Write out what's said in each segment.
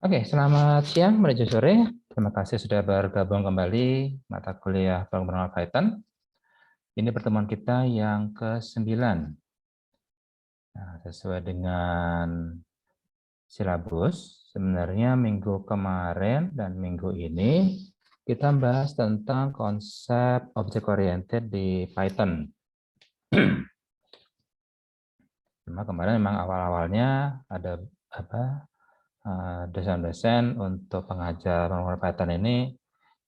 Oke, selamat siang menuju sore. Terima kasih sudah bergabung kembali mata kuliah pengembangan Python. Ini pertemuan kita yang ke-9. Nah, sesuai dengan silabus, sebenarnya minggu kemarin dan minggu ini kita bahas tentang konsep object oriented di Python. Cuma kemarin memang awal-awalnya ada dosen-dosen untuk pengajar pengembangan Python ini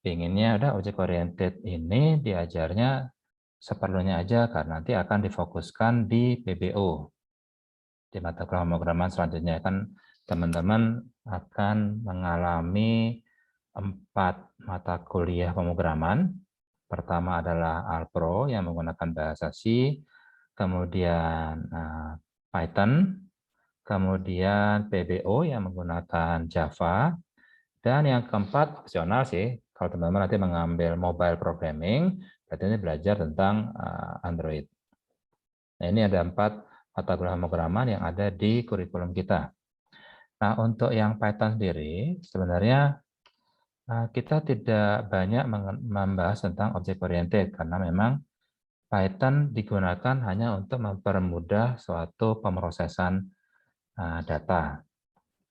inginnya udah object oriented ini diajarnya seperlunya aja karena nanti akan difokuskan di PBO. Di mata kuliah pemrograman selanjutnya kan teman-teman akan mengalami 4 mata kuliah pemrograman. Pertama adalah Alpro yang menggunakan bahasa C, kemudian Python, kemudian PBO yang menggunakan Java, dan yang keempat opsional sih, kalau teman-teman nanti mengambil mobile programming, berarti ini belajar tentang Android. Nah, ini ada 4 mata kuliah pemrograman yang ada di kurikulum kita. Nah, untuk yang Python sendiri, sebenarnya kita tidak banyak membahas tentang object oriented, karena memang Python digunakan hanya untuk mempermudah suatu pemrosesan data.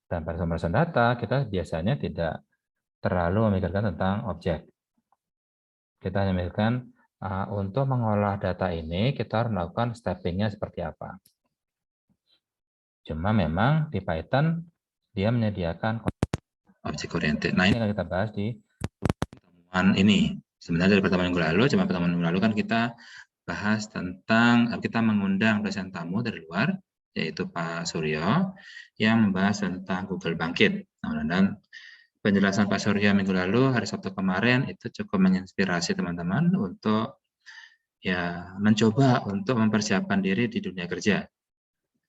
Dan pada pemrosesan data, kita biasanya tidak terlalu memikirkan tentang objek. Kita hanya memikirkan untuk mengolah data ini, kita harus melakukan stepping-nya seperti apa. Cuma memang di Python, dia menyediakan object oriented. Nah, ini akan kita bahas di pertemuan ini. Sebenarnya dari pertemuan minggu lalu, cuma pertemuan minggu lalu kan kita bahas tentang, kita mengundang dosen tamu dari luar, yaitu Pak Suryo, yang membahas tentang Google Bangkit. Nah, dan penjelasan Pak Surya minggu lalu, hari Sabtu kemarin, itu cukup menginspirasi teman-teman untuk ya mencoba untuk mempersiapkan diri di dunia kerja.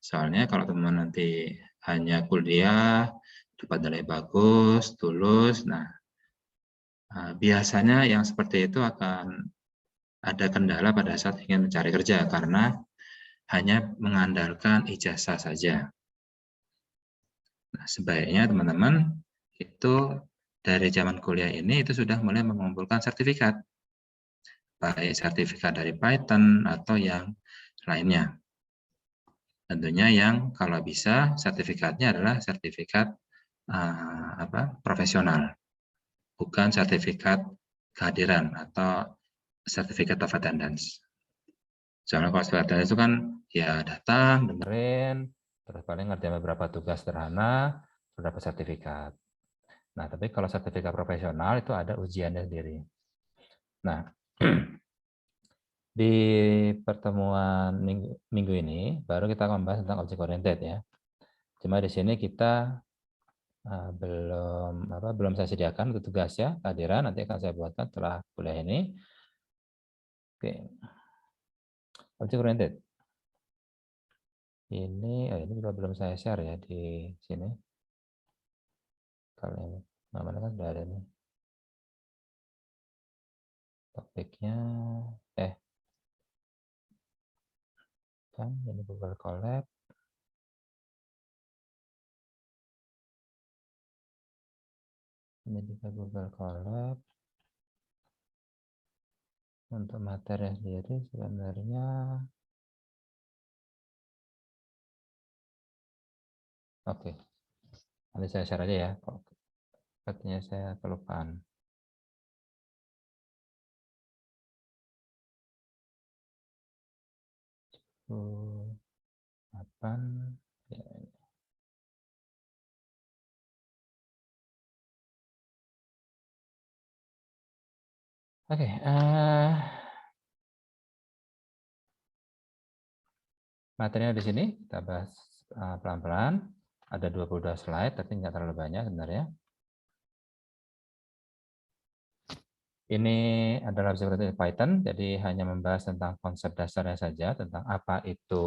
Soalnya kalau teman-teman nanti hanya kuliah, dapat nilai bagus, lulus, nah biasanya yang seperti itu akan ada kendala pada saat ingin mencari kerja karena hanya mengandalkan ijazah saja. Nah, sebaiknya teman-teman itu dari zaman kuliah ini itu sudah mulai mengumpulkan sertifikat, baik sertifikat dari Python atau yang lainnya. Tentunya yang kalau bisa sertifikatnya adalah sertifikat profesional, bukan sertifikat kehadiran atau sertifikat of attendance. Soalnya kalau attendance itu kan ya datang, dengerin, terus paling ngerjain beberapa tugas sederhana, sudah dapat sertifikat. Nah, tapi kalau sertifikat profesional itu ada ujiannya sendiri. Nah, di pertemuan minggu ini baru kita akan membahas tentang object oriented ya. Cuma di sini kita belum saya sediakan untuk tugas ya kehadiran, nanti akan saya buatkan setelah kuliah ini. Oke, object oriented. Ini juga belum saya share ya di sini. Kalau mana kan sudah ada nih topiknya. Kan ini Google Colab. Ini juga Google Colab. Untuk materi sendiri sebenarnya oke. Nanti saya share aja ya. Sepertinya saya kelupaan. Ya. Oke, materinya di sini kita bahas pelan-pelan. Ada 22 slide, tapi nggak terlalu banyak sebenarnya. Ini adalah object oriented Python, jadi hanya membahas tentang konsep dasarnya saja, tentang apa itu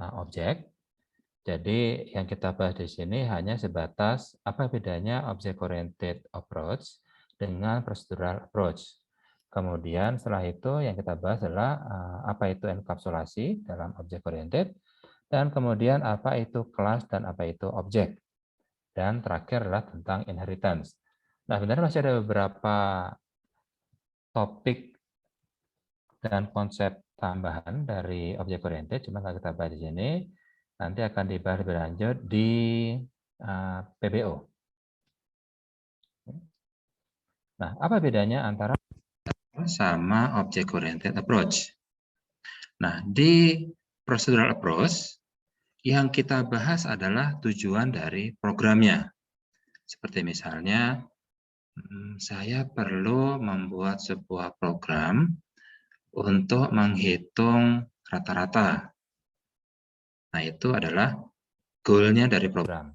objek. Jadi yang kita bahas di sini hanya sebatas apa bedanya object oriented approach dengan procedural approach. Kemudian setelah itu yang kita bahas adalah apa itu enkapsulasi dalam object oriented, dan kemudian apa itu kelas dan apa itu objek. Dan terakhir adalah tentang inheritance. Nah, sebenarnya masih ada beberapa topik dan konsep tambahan dari objek oriented, cuma kalau kita bahas di sini, nanti akan dibahas lebih lanjut di PBO. Nah, apa bedanya antara sama object oriented approach? Nah, di procedural approach yang kita bahas adalah tujuan dari programnya. Seperti misalnya, saya perlu membuat sebuah program untuk menghitung rata-rata. Nah, itu adalah goal-nya dari program,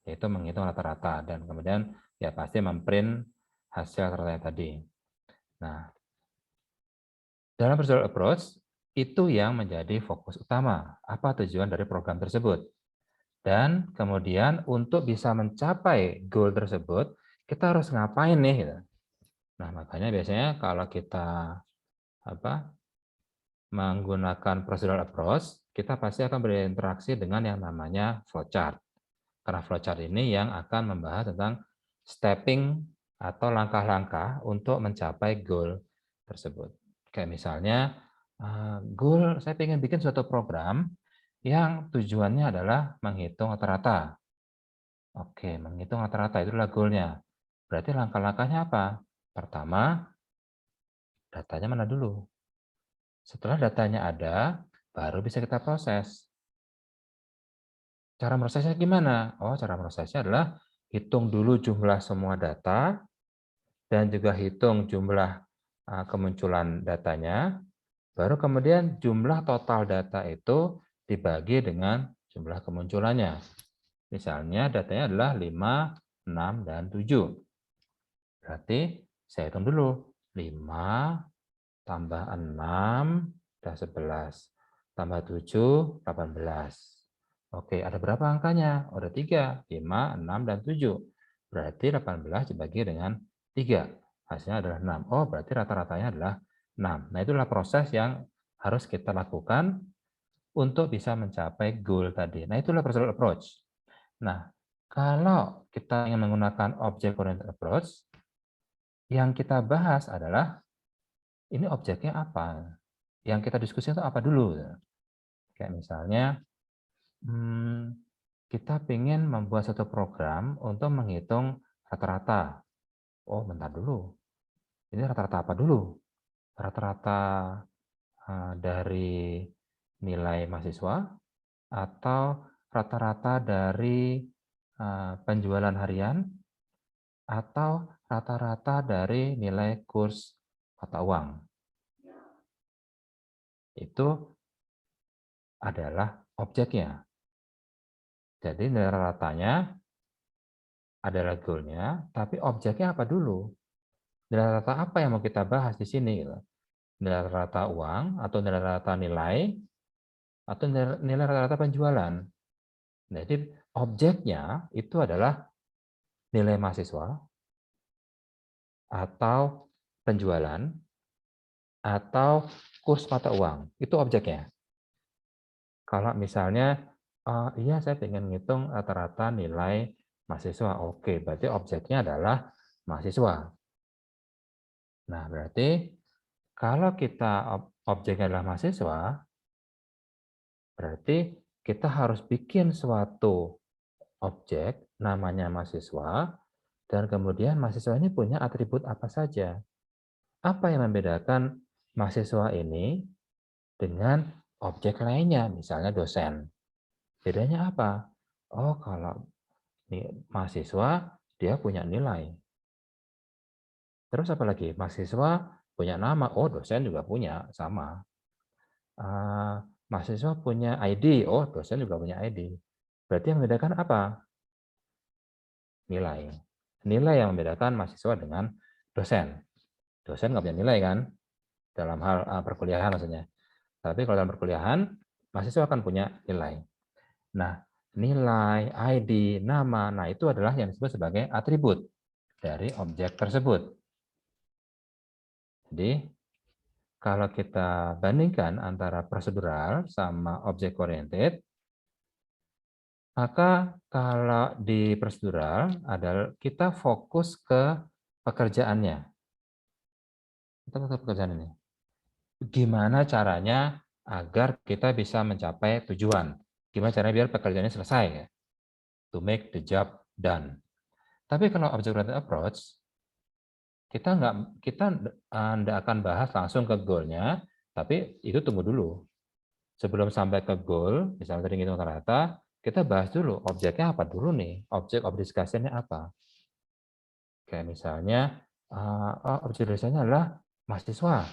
yaitu menghitung rata-rata dan kemudian ya pasti memprint hasil rata-rata tadi. Nah, dalam procedural approach itu yang menjadi fokus utama, apa tujuan dari program tersebut. Dan kemudian untuk bisa mencapai goal tersebut, kita harus ngapain nih? Gitu. Nah, makanya biasanya kalau kita menggunakan procedural approach, kita pasti akan berinteraksi dengan yang namanya flowchart. Karena flowchart ini yang akan membahas tentang stepping atau langkah-langkah untuk mencapai goal tersebut. Kayak misalnya, goal saya ingin bikin suatu program yang tujuannya adalah menghitung rata-rata. Oke, menghitung rata-rata itulah goal-nya. Berarti langkah-langkahnya apa? Pertama, datanya mana dulu? Setelah datanya ada, baru bisa kita proses. Cara prosesnya gimana? Oh, cara prosesnya adalah hitung dulu jumlah semua data, dan juga hitung jumlah kemunculan datanya, baru kemudian jumlah total data itu dibagi dengan jumlah kemunculannya. Misalnya datanya adalah 5, 6, dan 7. Berarti saya hitung dulu. 5 tambah 6, udah 11. Tambah 7, 18. Oke, ada berapa angkanya? Oh, ada 3, 5, 6, dan 7. Berarti 18 dibagi dengan 3. Hasilnya adalah 6. Oh, berarti rata-ratanya adalah 6. Nah, itulah proses yang harus kita lakukan untuk bisa mencapai goal tadi. Nah, itulah procedural approach. Nah, kalau kita ingin menggunakan object oriented approach, yang kita bahas adalah ini objeknya apa? Yang kita diskusi itu apa dulu? Kayak misalnya, kita ingin membuat satu program untuk menghitung rata-rata. Oh, bentar dulu. Ini rata-rata apa dulu? Rata-rata dari nilai mahasiswa atau rata-rata dari penjualan harian atau rata-rata dari nilai kurs mata uang. Itu adalah objeknya. Jadi nilai ratanya adalah goal-nya, tapi objeknya apa dulu? Nilai rata apa yang mau kita bahas di sini? Nilai rata uang, atau nilai rata nilai, atau nilai rata penjualan. Jadi objeknya itu adalah nilai mahasiswa, atau penjualan, atau kurs mata uang. Itu objeknya. Kalau misalnya, iya saya ingin ngitung rata-rata nilai mahasiswa. Oke, berarti objeknya adalah mahasiswa. Nah, berarti kalau kita objeknya adalah mahasiswa, berarti kita harus bikin suatu objek namanya mahasiswa, dan kemudian mahasiswa ini punya atribut apa saja. Apa yang membedakan mahasiswa ini dengan objek lainnya, misalnya dosen? Bedanya apa? Oh, kalau mahasiswa, dia punya nilai. Terus apa lagi? Mahasiswa punya nama. Oh, dosen juga punya, sama. Mahasiswa punya ID. Oh, dosen juga punya ID. Berarti yang membedakan apa? Nilai. Nilai yang membedakan mahasiswa dengan dosen. Dosen nggak punya nilai kan? Dalam hal perkuliahan maksudnya. Tapi kalau dalam perkuliahan, mahasiswa akan punya nilai. Nah, nilai, ID, nama, nah itu adalah yang disebut sebagai atribut dari objek tersebut. Jadi, kalau kita bandingkan antara prosedural sama object oriented, Maka kalau di prosedural adalah kita fokus ke pekerjaannya. Kita fokus ke pekerjaan ini. Gimana caranya agar kita bisa mencapai tujuan? Gimana caranya biar pekerjaannya selesai ya? To make the job done. Tapi kalau object-oriented approach, kita nggak akan bahas langsung ke goal-nya, tapi itu tunggu dulu. Sebelum sampai ke goal, misalnya tadi ngitung rata, kita bahas dulu objeknya apa dulu nih, objek of discussion-nya apa. Kayak misalnya, objek discussion-nya adalah mahasiswa.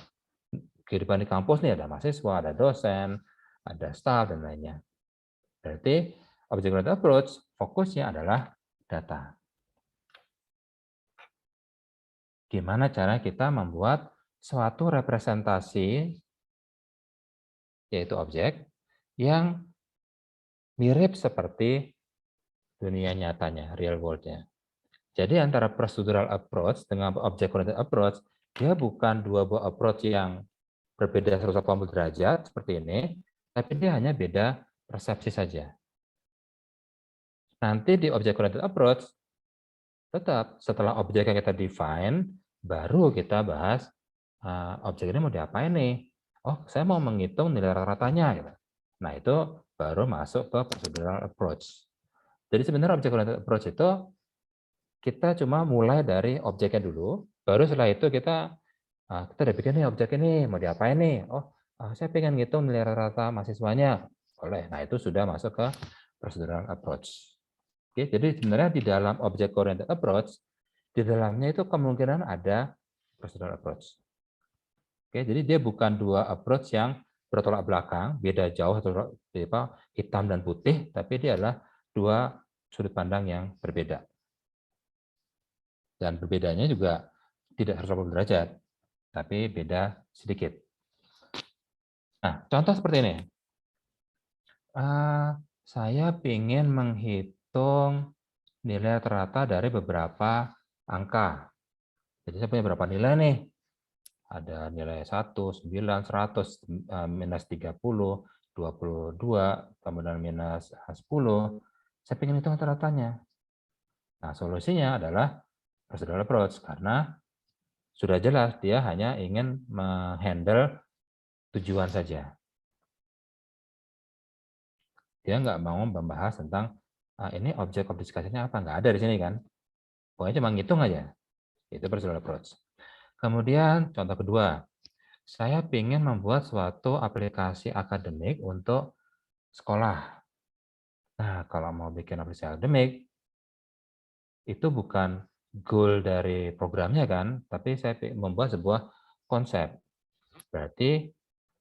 Kehidupan di kampus nih ada mahasiswa, ada dosen, ada staff, dan lainnya. Berarti object-oriented approach fokusnya adalah data. Gimana cara kita membuat suatu representasi, yaitu objek, yang mirip seperti dunia nyatanya, real world-nya. Jadi antara procedural approach dengan object-oriented approach, dia bukan dua buah approach yang berbeda 180 derajat seperti ini, tapi dia hanya beda persepsi saja. Nanti di object-oriented approach, tetap setelah objek yang kita define, baru kita bahas objek ini mau diapain nih. Oh, saya mau menghitung nilai rata-ratanya. Gitu. Nah, itu baru masuk ke procedural approach. Jadi sebenarnya object-oriented approach itu kita cuma mulai dari objeknya dulu, baru setelah itu kita udah bikin nih objek ini, mau diapain nih? Oh, saya pengen ngitung nilai rata-rata mahasiswanya. Boleh. Nah, itu sudah masuk ke procedural approach. Oke, jadi sebenarnya di dalam object oriented approach, di dalamnya itu kemungkinan ada procedural approach. Oke, jadi dia bukan dua approach yang bertolak belakang, beda jauh atau hitam dan putih, tapi dia adalah dua sudut pandang yang berbeda. Dan berbedanya juga tidak 180 derajat, tapi beda sedikit. Nah, contoh seperti ini. Saya ingin menghitung nilai rata dari beberapa angka. Jadi saya punya berapa nilai nih? Ada nilai 1, 9, 100, minus 30, 22, kemudian minus 10. Saya ingin hitung rata-ratanya. Nah, solusinya adalah procedural approach, karena sudah jelas dia hanya ingin menghandle tujuan saja. Dia nggak mau membahas tentang ini objek of discussion-nya apa, nggak ada di sini kan. Pokoknya cuma ngitung aja. Itu procedural approach. Kemudian contoh kedua, saya ingin membuat suatu aplikasi akademik untuk sekolah. Nah, kalau mau bikin aplikasi akademik, itu bukan goal dari programnya kan, tapi saya membuat sebuah konsep. Berarti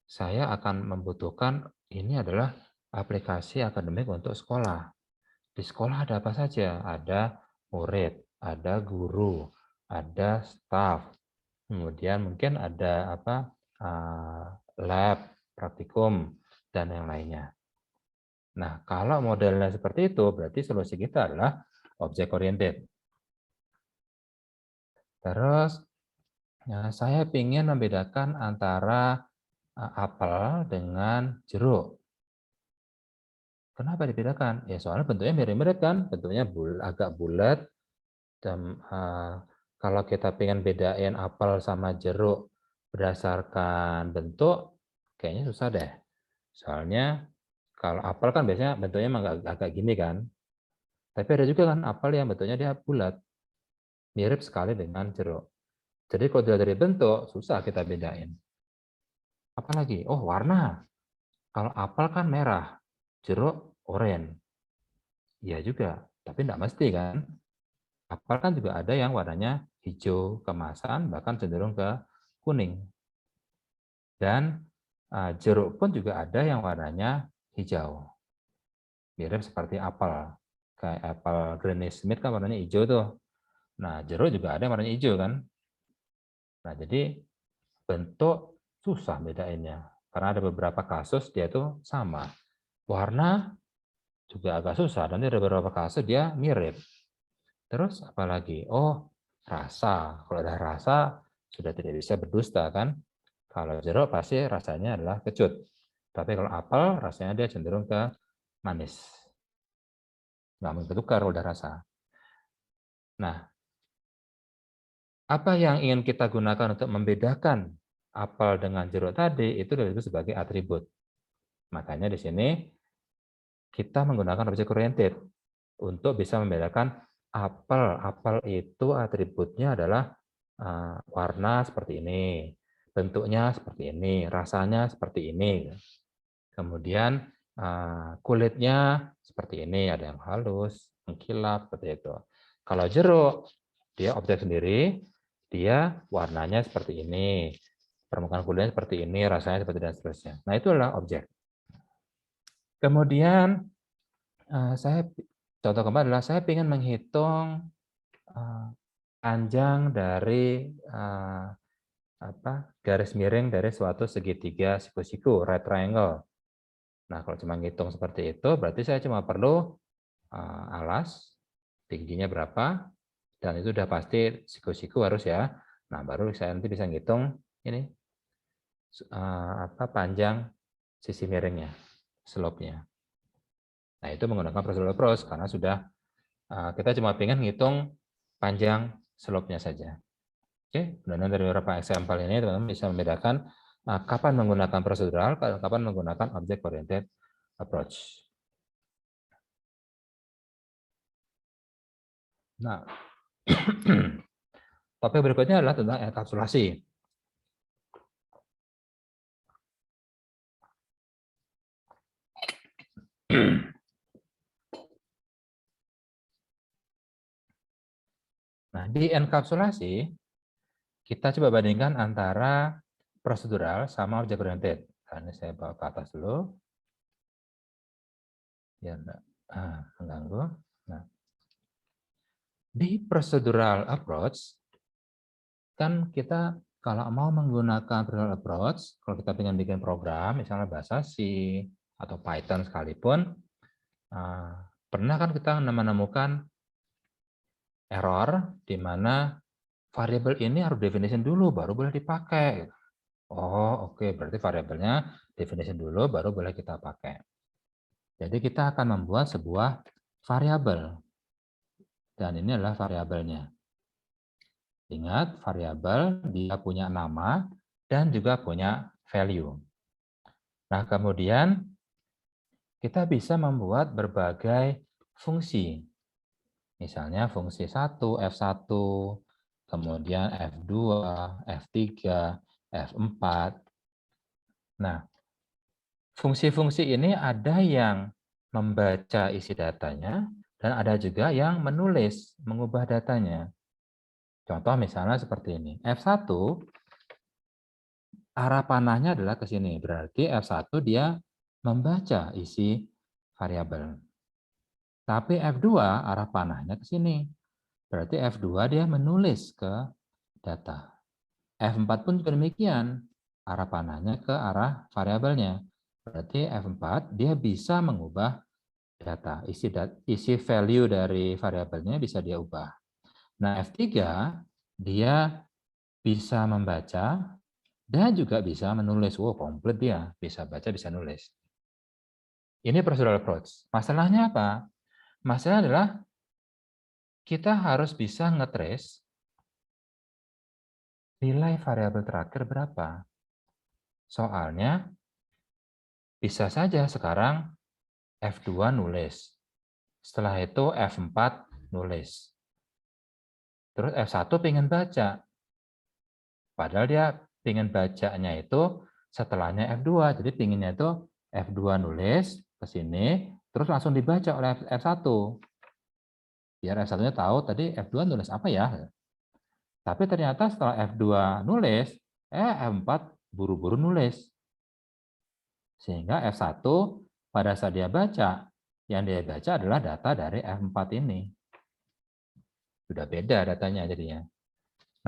saya akan membutuhkan ini adalah aplikasi akademik untuk sekolah. Di sekolah ada apa saja? Ada murid, ada guru, ada staff, kemudian mungkin ada lab, praktikum, dan yang lainnya. Nah, kalau modelnya seperti itu, berarti solusi kita adalah object oriented. Terus, saya ingin membedakan antara apel dengan jeruk. Kenapa dibedakan? Ya soalnya bentuknya mirip-mirip kan, bentuknya agak bulat. Dan kalau kita pengen bedain apel sama jeruk berdasarkan bentuk, kayaknya susah deh. Soalnya kalau apel kan biasanya bentuknya emang agak gini kan. Tapi ada juga kan apel yang bentuknya dia bulat, mirip sekali dengan jeruk. Jadi kalau dilihat dari bentuk, susah kita bedain. Apalagi, oh warna. Kalau apel kan merah, jeruk oranye. Iya juga, tapi tidak mesti kan. Apel kan juga ada yang warnanya hijau kemasan, bahkan cenderung ke kuning. Dan jeruk pun juga ada yang warnanya hijau. Mirip seperti apel. Kayak apel Granny Smith kan warnanya hijau tuh. Nah, jeruk juga ada yang warnanya hijau kan. Nah, jadi bentuk susah bedainnya. Karena ada beberapa kasus dia tuh sama. Warna juga agak susah. Nanti ada beberapa kasus dia mirip. Terus apalagi? Oh, rasa. Kalau ada rasa, sudah tidak bisa berdusta kan. Kalau jeruk pasti rasanya adalah kecut. Tapi kalau apel rasanya dia cenderung ke manis. nggak mungkin tukar udah rasa. Nah, apa yang ingin kita gunakan untuk membedakan apel dengan jeruk tadi itu disebut sebagai atribut. Makanya di sini kita menggunakan object oriented untuk bisa membedakan apel. Apel itu atributnya adalah warna seperti ini, bentuknya seperti ini, rasanya seperti ini. Kemudian kulitnya seperti ini, ada yang halus, mengkilap, seperti itu. Kalau jeruk, dia objek sendiri, dia warnanya seperti ini, permukaan kulitnya seperti ini, rasanya seperti dan seterusnya. Nah, itu adalah objek. Kemudian saya contoh kemarin adalah saya ingin menghitung panjang dari garis miring dari suatu segitiga siku-siku, right triangle. Nah, kalau cuma ngitung seperti itu, berarti saya cuma perlu alas, tingginya berapa, dan itu udah pasti siku-siku harus ya. Nah, baru saya nanti bisa ngitung ini panjang sisi miringnya, slope-nya. Nah, itu menggunakan procedural approach karena sudah kita cuma pengen ngitung panjang slope-nya saja. Oke, kemudian dari beberapa example ini teman-teman bisa membedakan kapan menggunakan prosedural, kapan menggunakan object oriented approach. Nah, topik berikutnya adalah tentang enkapsulasi. Nah, di enkapsulasi, kita coba bandingkan antara prosedural sama object oriented. Nah, ini saya bawa ke atas dulu. Ya, mengganggu. Nah, di procedural approach, kan kita kalau mau menggunakan procedural approach, kalau kita ingin bikin program, misalnya bahasa C atau Python sekalipun, pernah kan kita menemukan error di mana variabel ini harus definition dulu, baru boleh dipakai. Oh, oke, berarti variabelnya definition dulu, baru boleh kita pakai. Jadi kita akan membuat sebuah variabel. Dan ini adalah variabelnya. Ingat, variabel dia punya nama dan juga punya value. Nah, kemudian kita bisa membuat berbagai fungsi. Misalnya fungsi 1, F1, kemudian F2, F3, F4. Nah, fungsi-fungsi ini ada yang membaca isi datanya, dan ada juga yang menulis, mengubah datanya. Contoh misalnya seperti ini. F1, arah panahnya adalah ke sini. Berarti F1 dia membaca isi variabel. Tapi F2 arah panahnya ke sini. Berarti F2 dia menulis ke data. F4 pun juga demikian. Arah panahnya ke arah variabelnya. Berarti F4 dia bisa mengubah data. Isi value dari variabelnya bisa dia ubah. Nah, F3 dia bisa membaca dan juga bisa menulis. Wow, komplit dia. Bisa baca, bisa nulis. Ini procedural approach. Masalahnya apa? Masalahnya adalah kita harus bisa nge-trace nilai variabel terakhir berapa. Soalnya bisa saja sekarang F2 nulis. Setelah itu F4 nulis. Terus F1 pengen baca. Padahal dia pengen bacanya itu setelahnya F2. Jadi pengennya itu F2 nulis ke sini, terus langsung dibaca oleh F1. Biar F1-nya tahu tadi F2 nulis apa ya. Tapi ternyata setelah F2 nulis, F4 buru-buru nulis. Sehingga F1 pada saat dia baca, yang dia baca adalah data dari F4 ini. Sudah beda datanya jadinya.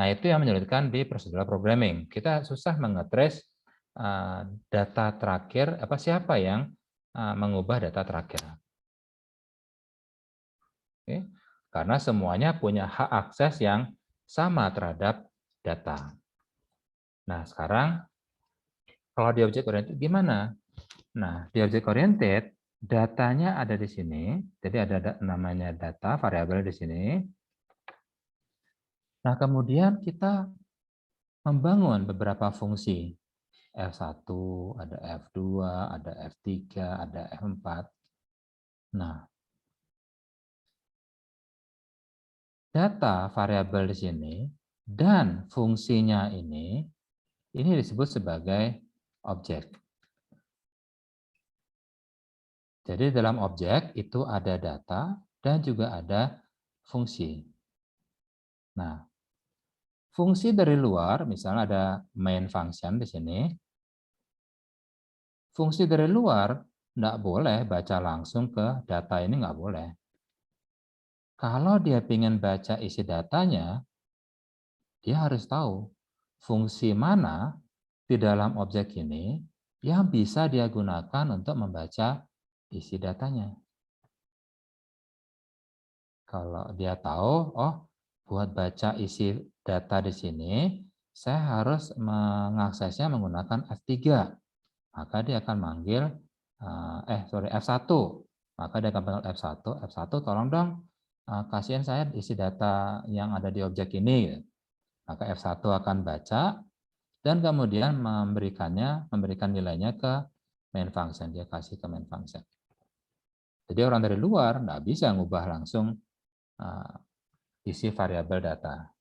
Nah, itu yang menyulitkan di procedural programming. Kita susah mengetrace data terakhir, siapa yang mengubah data terakhir. Oke. Karena semuanya punya hak akses yang sama terhadap data. Nah, sekarang kalau di object oriented gimana? Nah, di object oriented Datanya ada di sini, jadi ada namanya data, variabel di sini. Nah, kemudian kita membangun beberapa fungsi. F1, ada F2, ada F3, ada F4. Nah, data variabel di sini dan fungsinya ini disebut sebagai objek. Jadi dalam objek itu ada data dan juga ada fungsi. Nah, fungsi dari luar, misalnya ada main function di sini. Fungsi dari luar nggak boleh baca langsung ke data ini, nggak boleh. Kalau dia ingin baca isi datanya, dia harus tahu fungsi mana di dalam objek ini yang bisa dia gunakan untuk membaca isi datanya. Kalau dia tahu, oh buat baca isi data di sini, saya harus mengaksesnya menggunakan F3. Maka dia akan manggil, F1. Maka dia akan panggil F1, F1 tolong dong kasihin saya isi data yang ada di objek ini. Maka F1 akan baca dan kemudian memberikan nilainya ke main function. Dia kasih ke main function. Jadi orang dari luar nggak bisa ngubah langsung isi variabel data.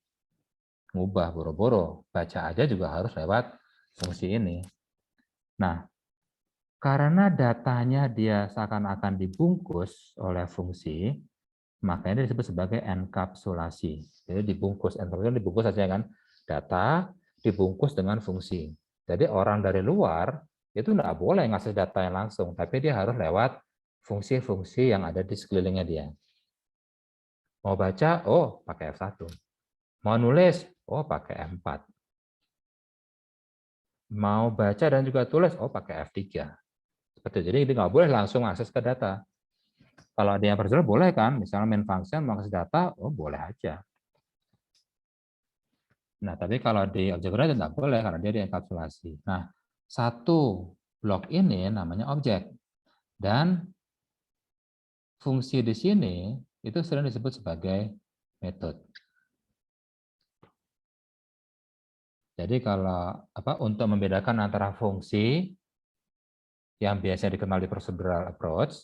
Ngubah boro-boro, baca aja juga harus lewat fungsi ini. Nah, karena datanya dia seakan-akan dibungkus oleh fungsi, makanya disebut sebagai enkapsulasi. Jadi dibungkus, enkapsulasi dibungkus saja kan, data dibungkus dengan fungsi. Jadi orang dari luar itu nggak boleh ngasih datanya langsung, tapi dia harus lewat fungsi-fungsi yang ada di sekelilingnya dia. Mau baca, oh pakai F1. Mau nulis, oh pakai F4. Mau baca dan juga tulis, oh pakai F3. Seperti itu. Jadi nggak boleh langsung akses ke data. Kalau ada yang prosedur boleh kan, misalnya main function mau kasih data, oh boleh aja. Nah, tapi kalau di objek oriented tidak boleh karena dia dienkapsulasi. Nah, satu blok ini namanya objek. Dan fungsi di sini itu sering disebut sebagai metode. Jadi kalau untuk membedakan antara fungsi yang biasanya dikenal di procedural approach,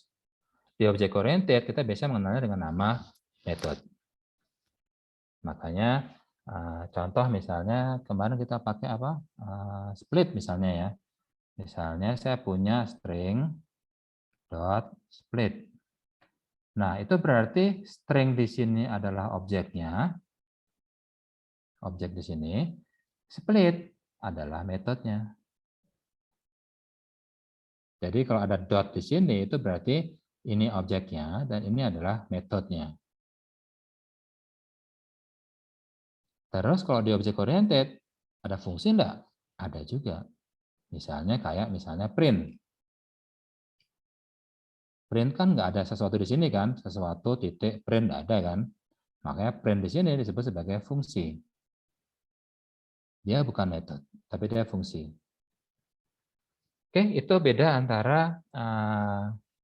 di object oriented kita biasa mengenalnya dengan nama method. Makanya contoh misalnya kemarin kita pakai split misalnya ya. Misalnya saya punya string dot split. Nah, itu berarti string di sini adalah objeknya. Objek di sini. Split adalah metodenya. Jadi kalau ada dot di sini itu berarti ini objeknya dan ini adalah metodenya. Terus kalau di object oriented ada fungsi enggak? Ada juga. Misalnya print. Print kan nggak ada sesuatu di sini kan, sesuatu titik print nggak ada kan. Makanya print di sini disebut sebagai fungsi. Dia bukan metode, tapi dia fungsi. Oke, itu beda antara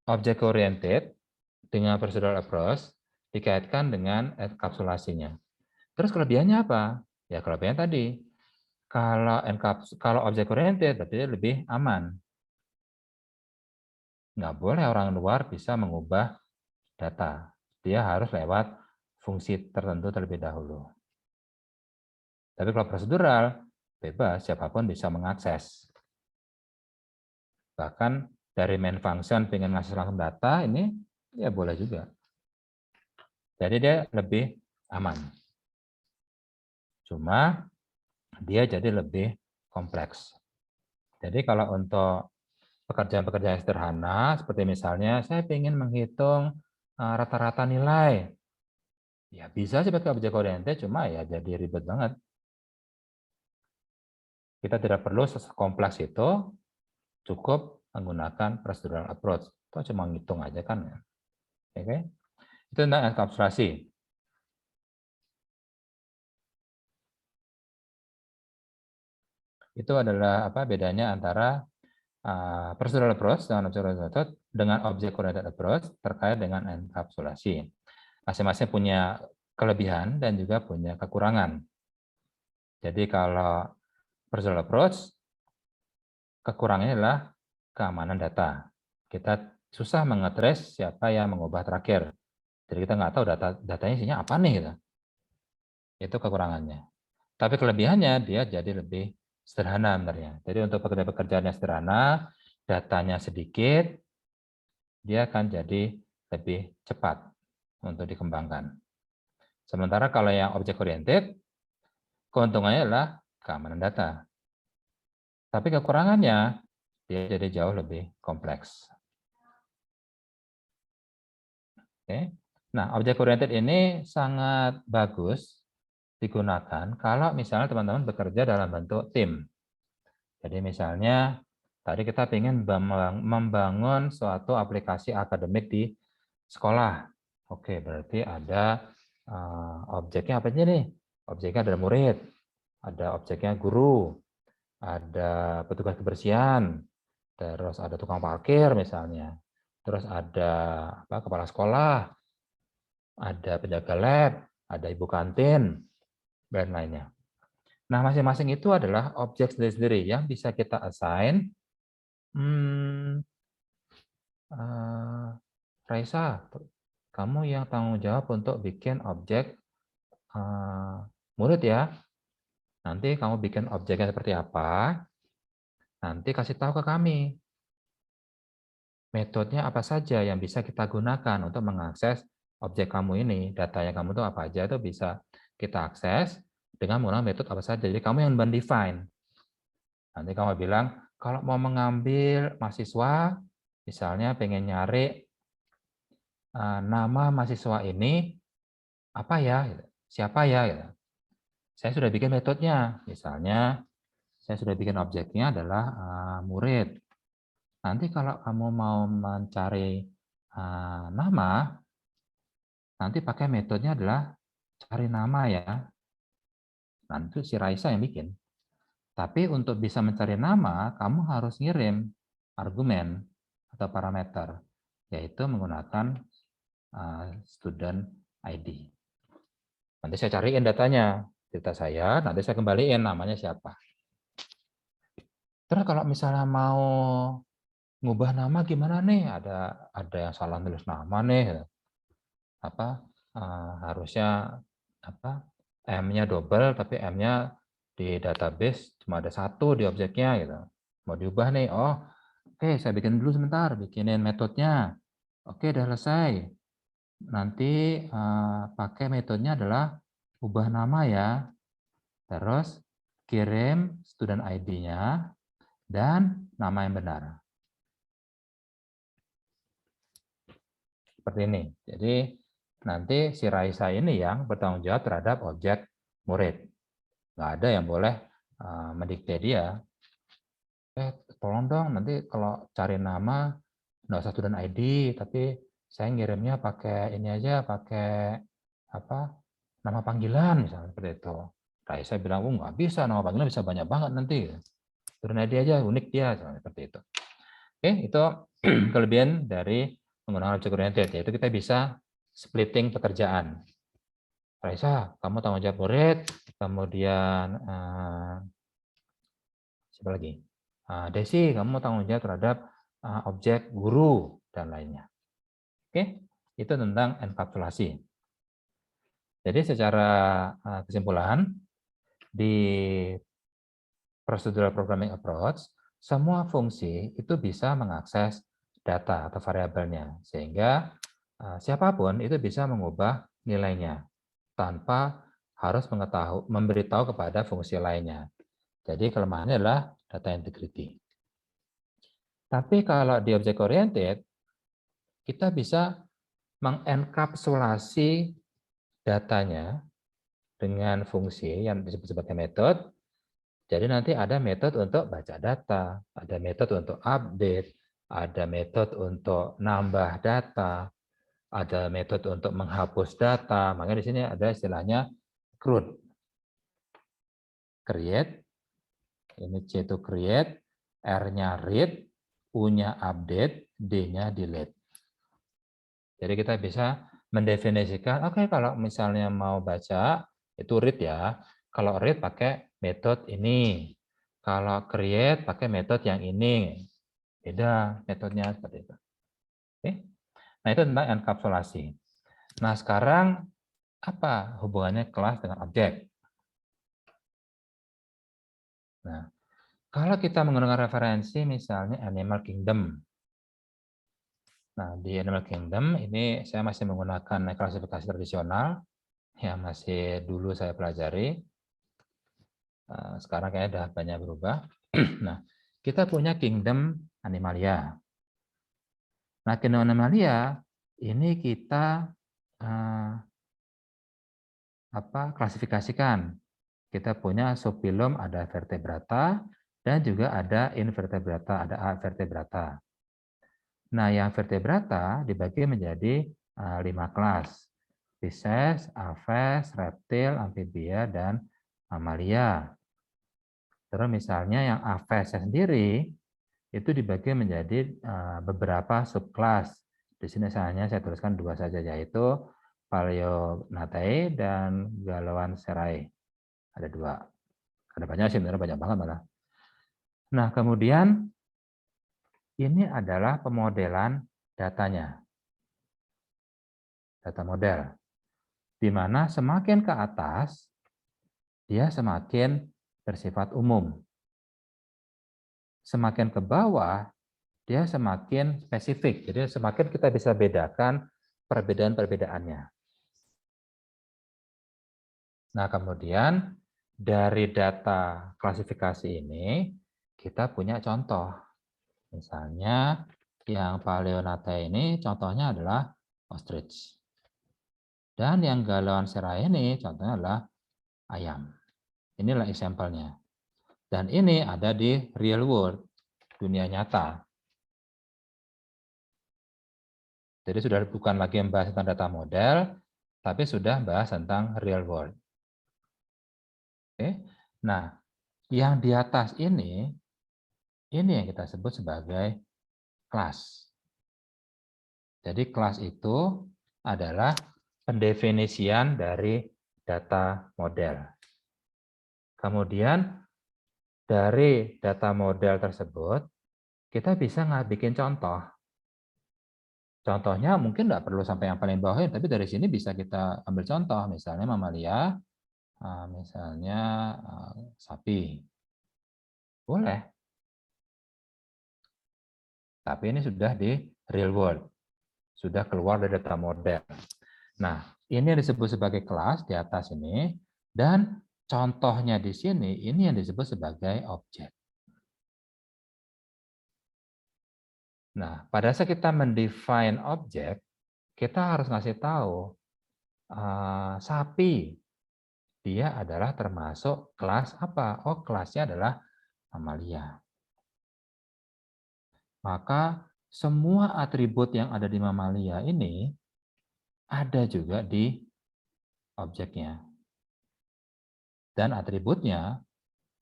object oriented dengan procedural approach dikaitkan dengan enkapsulasinya. Terus kelebihannya apa? Ya kelebihannya tadi, kalau object oriented berarti dia lebih aman. Nggak boleh orang luar bisa mengubah data. Dia harus lewat fungsi tertentu terlebih dahulu. Tapi kalau prosedural, bebas, siapapun bisa mengakses. Bahkan dari main function pengen ngasih langsung data, ini ya boleh juga. Jadi dia lebih aman. Cuma dia jadi lebih kompleks. Jadi kalau untuk pekerjaan-pekerjaan sederhana, seperti misalnya saya ingin menghitung rata-rata nilai. Ya bisa sih pakai objek oriented, cuma ya jadi ribet banget. Kita tidak perlu sekompleks itu, cukup menggunakan procedural approach. Itu cuma ngitung aja kan. Oke. Itu tentang enkapsulasi. Itu adalah bedanya antara procedural approach dengan object oriented approach terkait dengan enkapsulasi. Masing-masing punya kelebihan dan juga punya kekurangan. Jadi kalau procedural approach, kekurangannya adalah keamanan data. Kita susah mengetrace siapa yang mengubah terakhir. Jadi kita nggak tahu datanya isinya apa nih. Gitu. Itu kekurangannya. Tapi kelebihannya dia jadi lebih sederhana sebenarnya. Jadi untuk pekerjaan yang sederhana, datanya sedikit, dia akan jadi lebih cepat untuk dikembangkan. Sementara kalau yang object oriented, keuntungannya adalah keamanan data. Tapi kekurangannya, dia jadi jauh lebih kompleks. Oke. Nah, object oriented ini sangat bagus digunakan kalau misalnya teman-teman bekerja dalam bentuk tim. Jadi misalnya tadi kita ingin membangun suatu aplikasi akademik di sekolah. Oke, berarti ada objeknya apa aja nih? Objeknya ada murid, ada objeknya guru, ada petugas kebersihan, terus ada tukang parkir misalnya, terus ada kepala sekolah, ada penjaga lab, ada ibu kantin, dan lainnya. Nah, masing-masing itu adalah objek sendiri-sendiri yang bisa kita assign. Raisa, kamu yang tanggung jawab untuk bikin objek murid ya. Nanti kamu bikin objeknya seperti apa, nanti kasih tahu ke kami. Metodenya apa saja yang bisa kita gunakan untuk mengakses objek kamu ini, datanya kamu itu apa aja itu bisa kita akses dengan menggunakan metode apa saja. Jadi kamu yang define. Nanti kamu bilang, kalau mau mengambil mahasiswa, misalnya pengen nyari nama mahasiswa ini, apa ya? Siapa ya? Saya sudah bikin metodenya. Misalnya, saya sudah bikin objeknya adalah murid. Nanti kalau kamu mau mencari nama, nanti pakai metodenya adalah cari nama ya. Nanti si Raisa yang bikin. Tapi untuk bisa mencari nama, kamu harus ngirim argumen atau parameter, yaitu menggunakan student ID. Nanti saya cariin datanya, data saya, nanti saya kembaliin namanya siapa. Terus kalau misalnya mau ngubah nama gimana nih? Ada yang salah nulis nama nih. Harusnya M-nya double tapi M-nya di database cuma ada satu di objeknya gitu. Mau diubah nih. Oh, oke, saya bikin dulu sebentar, bikinin metodenya. Oke, udah selesai. Nanti pakai metodenya adalah ubah nama ya. Terus kirim student ID-nya dan nama yang benar. Seperti ini. Jadi nanti si Raisa ini yang bertanggung jawab terhadap objek murid. Nggak ada yang boleh mendikte dia. Tolong dong nanti kalau cari nama nggak usah student ID, tapi saya ngirimnya pakai ini aja, pakai nama panggilan misalnya seperti itu. Raisa bilang, nggak bisa, nama panggilan bisa banyak banget nanti. Student ID aja, unik dia, seperti itu. Oke, itu kelebihan dari menggunakan object oriented, yaitu kita bisa splitting pekerjaan. Raisa, kamu tanggung jawab murid, kemudian siapa lagi? Desi, kamu tanggung jawab terhadap objek guru dan lainnya. Oke, itu tentang enkapsulasi. Jadi secara kesimpulan di procedural programming approach, semua fungsi itu bisa mengakses data atau variabelnya, sehingga siapapun itu bisa mengubah nilainya tanpa harus memberitahu kepada fungsi lainnya. Jadi kelemahannya adalah data integrity. Tapi kalau di object oriented, kita bisa mengenkapsulasi datanya dengan fungsi yang disebut sebagai metode. Jadi nanti ada metode untuk baca data, ada metode untuk update, ada metode untuk nambah data, ada metode untuk menghapus data. Makanya di sini ada istilahnya CRUD. Create, ini C itu create, R-nya read, U-nya update, D-nya delete. Jadi kita bisa mendefinisikan, oke, kalau misalnya mau baca, itu read ya. Kalau read pakai metode ini. Kalau create pakai metode yang ini. Beda metodenya seperti itu. Oke. Nah, itu tentang enkapsulasi. Nah, sekarang apa hubungannya kelas dengan objek? Nah, kalau kita menggunakan referensi misalnya Animal Kingdom. Nah, di Animal Kingdom ini saya masih menggunakan klasifikasi tradisional yang masih dulu saya pelajari. Sekarang kayaknya udah banyak berubah. Nah, kita punya Kingdom Animalia. Nah, Kingdom Animalia ini kita klasifikasikan. Kita punya subfilum ada vertebrata dan juga ada invertebrata, ada avertebrata. Nah, yang vertebrata dibagi menjadi 5 kelas. Pisces, aves, reptil, amfibia, dan mamalia. Terus misalnya yang aves sendiri itu dibagi menjadi beberapa subkelas. Di sini saya tuliskan 2 saja, yaitu Paleognathae dan Galoanserae. Ada 2. Ada banyak sih, sebenarnya banyak banget malah. Nah, kemudian ini adalah pemodelan datanya. Data model. Di mana semakin ke atas, dia semakin bersifat umum. Semakin ke bawah, dia semakin spesifik. Jadi semakin kita bisa bedakan perbedaan-perbedaannya. Nah, kemudian dari data klasifikasi ini, kita punya contoh. Misalnya, yang Paleognathae ini contohnya adalah ostrich. Dan yang Galoanserae ini contohnya adalah ayam. Inilah example-nya. Dan ini ada di real world, dunia nyata. Jadi sudah bukan lagi membahas tentang data model, tapi sudah bahas tentang real world. Oke. Nah, yang di atas ini yang kita sebut sebagai kelas. Jadi kelas itu adalah pendefinisian dari data model. Kemudian dari data model tersebut, kita bisa bikin contoh. Contohnya mungkin nggak perlu sampai yang paling bawah, tapi dari sini bisa kita ambil contoh. Misalnya mamalia, misalnya sapi. Boleh. Tapi ini sudah di real world. Sudah keluar dari data model. Nah, ini yang disebut sebagai kelas di atas ini. Dan contohnya di sini, ini yang disebut sebagai objek. Nah, pada saat kita mendefine objek, kita harus ngasih tahu sapi dia adalah termasuk kelas apa? Oh, kelasnya adalah mamalia. Maka semua atribut yang ada di mamalia ini ada juga di objeknya. Dan atributnya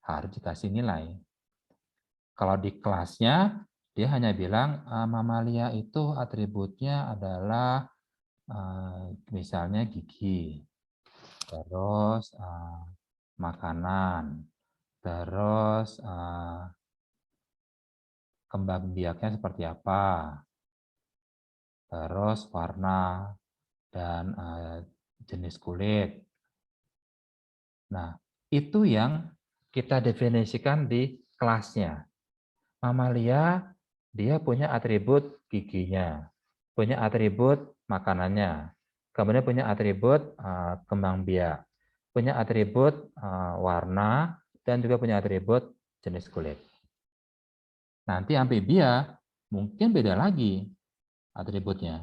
harus dikasih nilai. Kalau di kelasnya, dia hanya bilang mamalia itu atributnya adalah misalnya gigi, terus makanan, terus kembang biaknya seperti apa, terus warna dan jenis kulit. Nah, itu yang kita definisikan di kelasnya. Mamalia, dia punya atribut giginya, punya atribut makanannya, kemudian punya atribut kembang biak, punya atribut warna, dan juga punya atribut jenis kulit. Nanti amfibia mungkin beda lagi atributnya.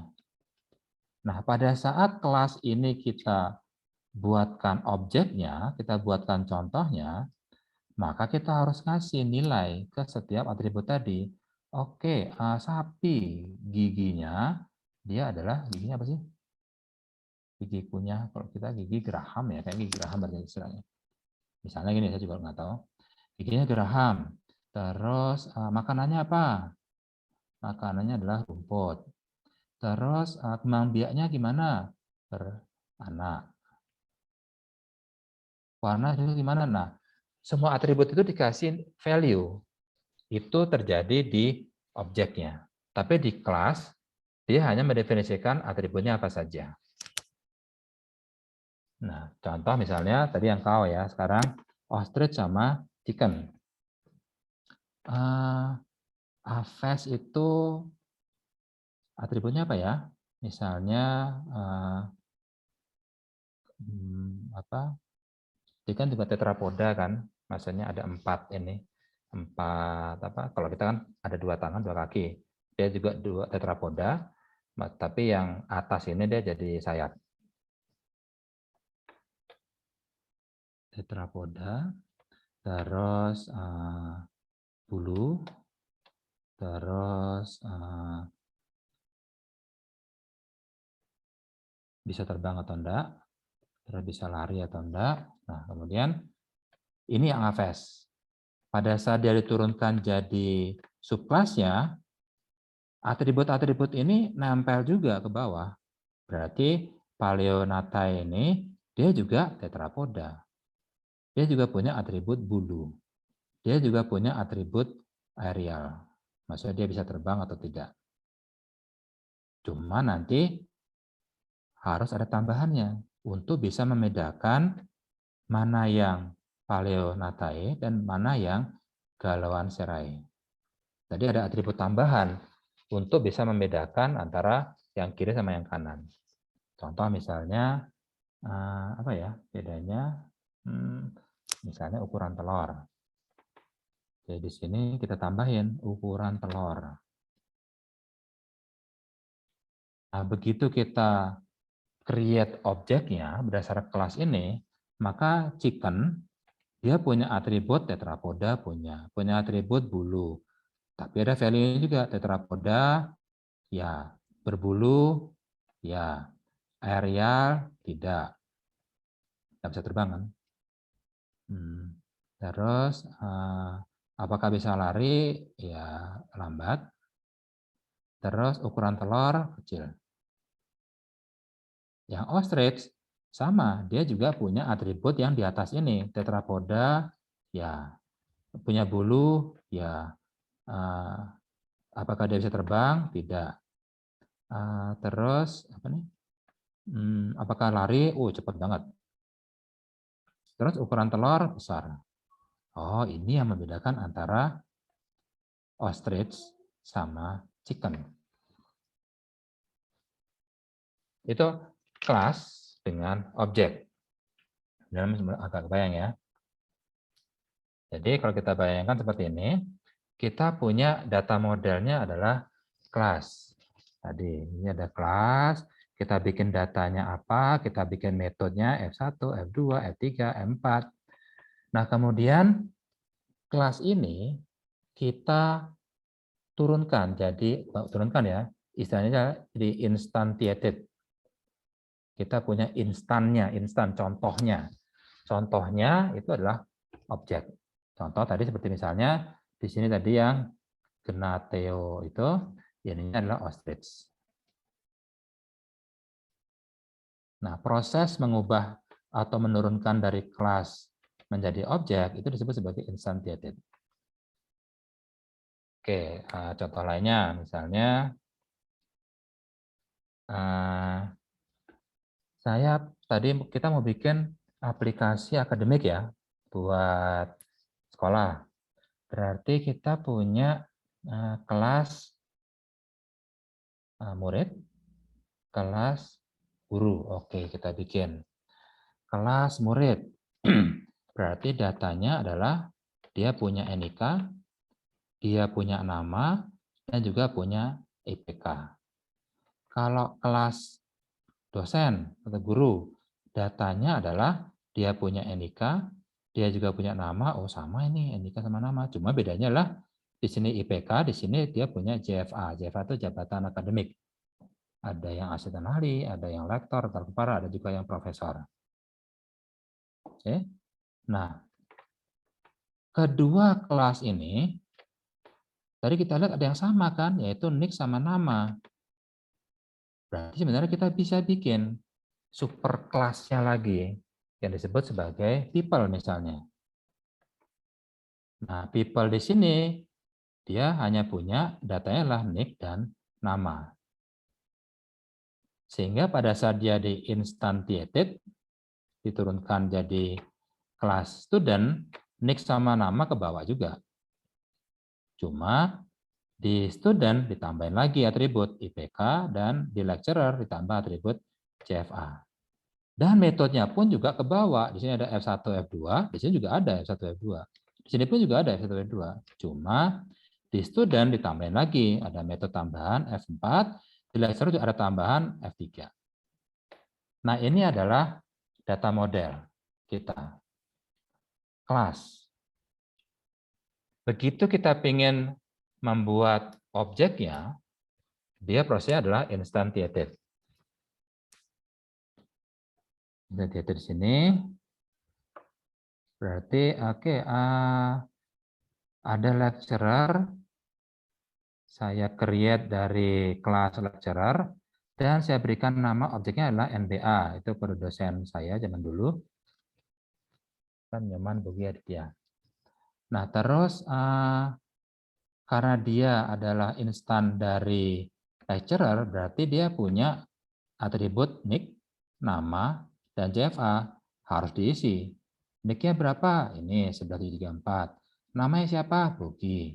Nah, pada saat kelas ini kita buatkan objeknya, kita buatkan contohnya, maka kita harus kasih nilai ke setiap atribut tadi. Oke, sapi giginya, dia adalah giginya apa sih? Gigi kunyah, kalau kita gigi geraham ya, kayak gigi geraham berarti istilahnya. Misalnya gini, saya juga nggak tahu. Giginya geraham. Terus makanannya apa? Makanannya adalah rumput. Terus kembang biaknya gimana? Beranak. Warna itu gimana? Nah, semua atribut itu dikasih value. Itu terjadi di objeknya. Tapi di kelas, dia hanya mendefinisikan atributnya apa saja. Nah, contoh misalnya tadi yang cow ya, sekarang ostrich sama chicken. Aves itu atributnya apa ya? Misalnya apa? Dia kan juga tetrapoda kan, maksudnya ada 4 ini, 4 apa? Kalau kita kan ada 2 tangan 2 kaki, dia juga 2 tetrapoda, tapi yang atas ini dia jadi sayap. Tetrapoda, terus bulu, terus bisa terbang atau enggak, terus bisa lari atau enggak. Nah, kemudian ini yang aves. Pada saat dia diturunkan jadi subkelasnya, atribut-atribut ini nempel juga ke bawah. Berarti Paleonata ini dia juga tetrapoda. Dia juga punya atribut bulu. Dia juga punya atribut aerial. Maksudnya dia bisa terbang atau tidak. Cuma nanti harus ada tambahannya untuk bisa membedakan mana yang Paleonatae dan mana yang Galoanserae. Jadi ada atribut tambahan untuk bisa membedakan antara yang kiri sama yang kanan. Contoh misalnya apa ya bedanya? Misalnya ukuran telur. Jadi di sini kita tambahin ukuran telur. Nah, begitu kita create objeknya berdasarkan kelas ini, maka chicken dia punya atribut tetrapoda, punya atribut bulu. Tapi ada value juga tetrapoda, ya berbulu, ya aerial, tidak bisa terbang kan. Terus apakah bisa lari? Ya lambat. Terus ukuran telur kecil. Yang ostrich sama, dia juga punya atribut yang di atas ini, tetrapoda, ya punya bulu, ya apakah dia bisa terbang? Tidak. Terus apa nih? Apakah lari? Cepat banget. Terus ukuran telur besar. Oh, ini yang membedakan antara ostrich sama chicken. Itu kelas dengan objek. Agak kebayang ya. Jadi kalau kita bayangkan seperti ini, kita punya data modelnya adalah kelas. Tadi ini ada kelas, kita bikin datanya apa, kita bikin metodenya F1, F2, F3, F4. Nah, kemudian kelas ini kita turunkan, jadi turunkan ya, istilahnya di instantiated. Kita punya instannya, instan contohnya. Contohnya itu adalah objek. Contoh tadi seperti misalnya di sini tadi yang Gnateo itu, ini adalah ostrich. Nah, proses mengubah atau menurunkan dari kelas menjadi objek itu disebut sebagai instantiated. Oke, contoh lainnya misalnya kita mau bikin aplikasi akademik ya buat sekolah. Berarti kita punya kelas murid, kelas guru. Oke, kita bikin kelas murid. Berarti datanya adalah dia punya NIK, dia punya nama, dan juga punya IPK. Kalau kelas dosen atau guru, datanya adalah dia punya NIK, dia juga punya nama, sama ini NIK sama nama. Cuma bedanya adalah di sini IPK, di sini dia punya JFA. JFA itu jabatan akademik. Ada yang asisten ahli, ada yang lektor, terkepala, ada juga yang profesor. Oke. Nah, kedua kelas ini Tadi kita lihat ada yang sama kan, yaitu nick sama nama. Berarti sebenarnya kita bisa bikin super kelasnya lagi yang disebut sebagai people misalnya. Nah, people di sini dia hanya punya datanya lah nick dan nama. Sehingga pada saat dia di instantiated, diturunkan jadi kelas student, nick sama nama ke bawah juga. Cuma di student ditambahin lagi atribut IPK dan di lecturer ditambah atribut CFA. Dan metodenya pun juga ke bawah. Di sini ada F1, F2, di sini juga ada F1, F2. Di sini pun juga ada F1, F2. Cuma di student ditambahin lagi, ada metode tambahan F4, di lecturer juga ada tambahan F3. Nah, ini adalah data model kita, kelas. Begitu kita ingin membuat objeknya, dia prosesnya adalah instantiated. Instantiated di sini berarti oke, ada lecturer, saya create dari kelas lecturer dan saya berikan nama objeknya adalah NBA. Itu pada dosen saya zaman dulu, kan Nyoman Bogi Aditya. Nah, terus karena dia adalah instan dari lecturer, berarti dia punya atribut nick, nama, dan CFA harus diisi. Nick-nya berapa? Ini 1134. Namanya siapa? Bogi.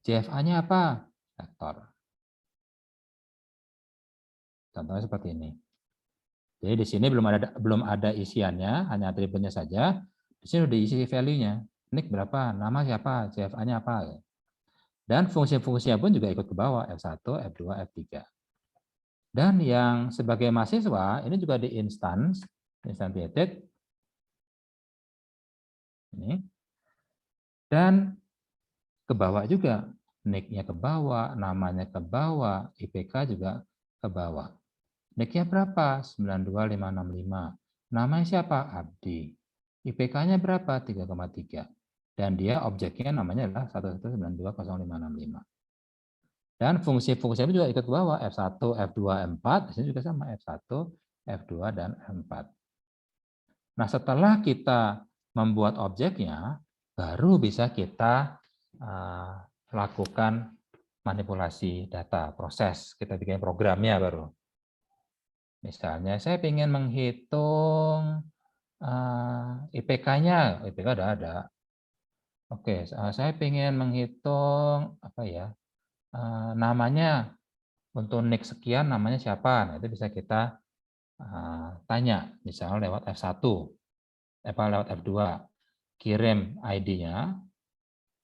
CFA-nya apa? Lektor. Contohnya seperti ini. Jadi di sini belum ada isiannya, hanya atributnya saja. Di sini sudah diisi value-nya. Nick berapa? Nama siapa? CFA-nya apa? Dan fungsi-fungsinya pun juga ikut ke bawah, F1, F2, F3. Dan yang sebagai mahasiswa, ini juga di instantiated. Ini. Dan ke bawah juga. Nick-nya ke bawah, namanya ke bawah, IPK juga ke bawah. Nick-nya berapa? 92565. Namanya siapa? Abdi. IPK-nya berapa? 3,3. Dan dia objeknya namanya adalah 1192065. Dan fungsi-fungsinya juga ikut ke bawah, F1, F2, M4, di sini juga sama, F1, F2, dan M4. Nah, setelah kita membuat objeknya, baru bisa kita lakukan manipulasi data, proses. Kita bikin programnya baru. Misalnya, saya ingin menghitung IPK-nya, IPK udah ada. Oke, saya ingin menghitung apa ya, namanya untuk nick sekian namanya siapa. Nah, itu bisa kita tanya, misalnya lewat F1, lewat F2, kirim ID-nya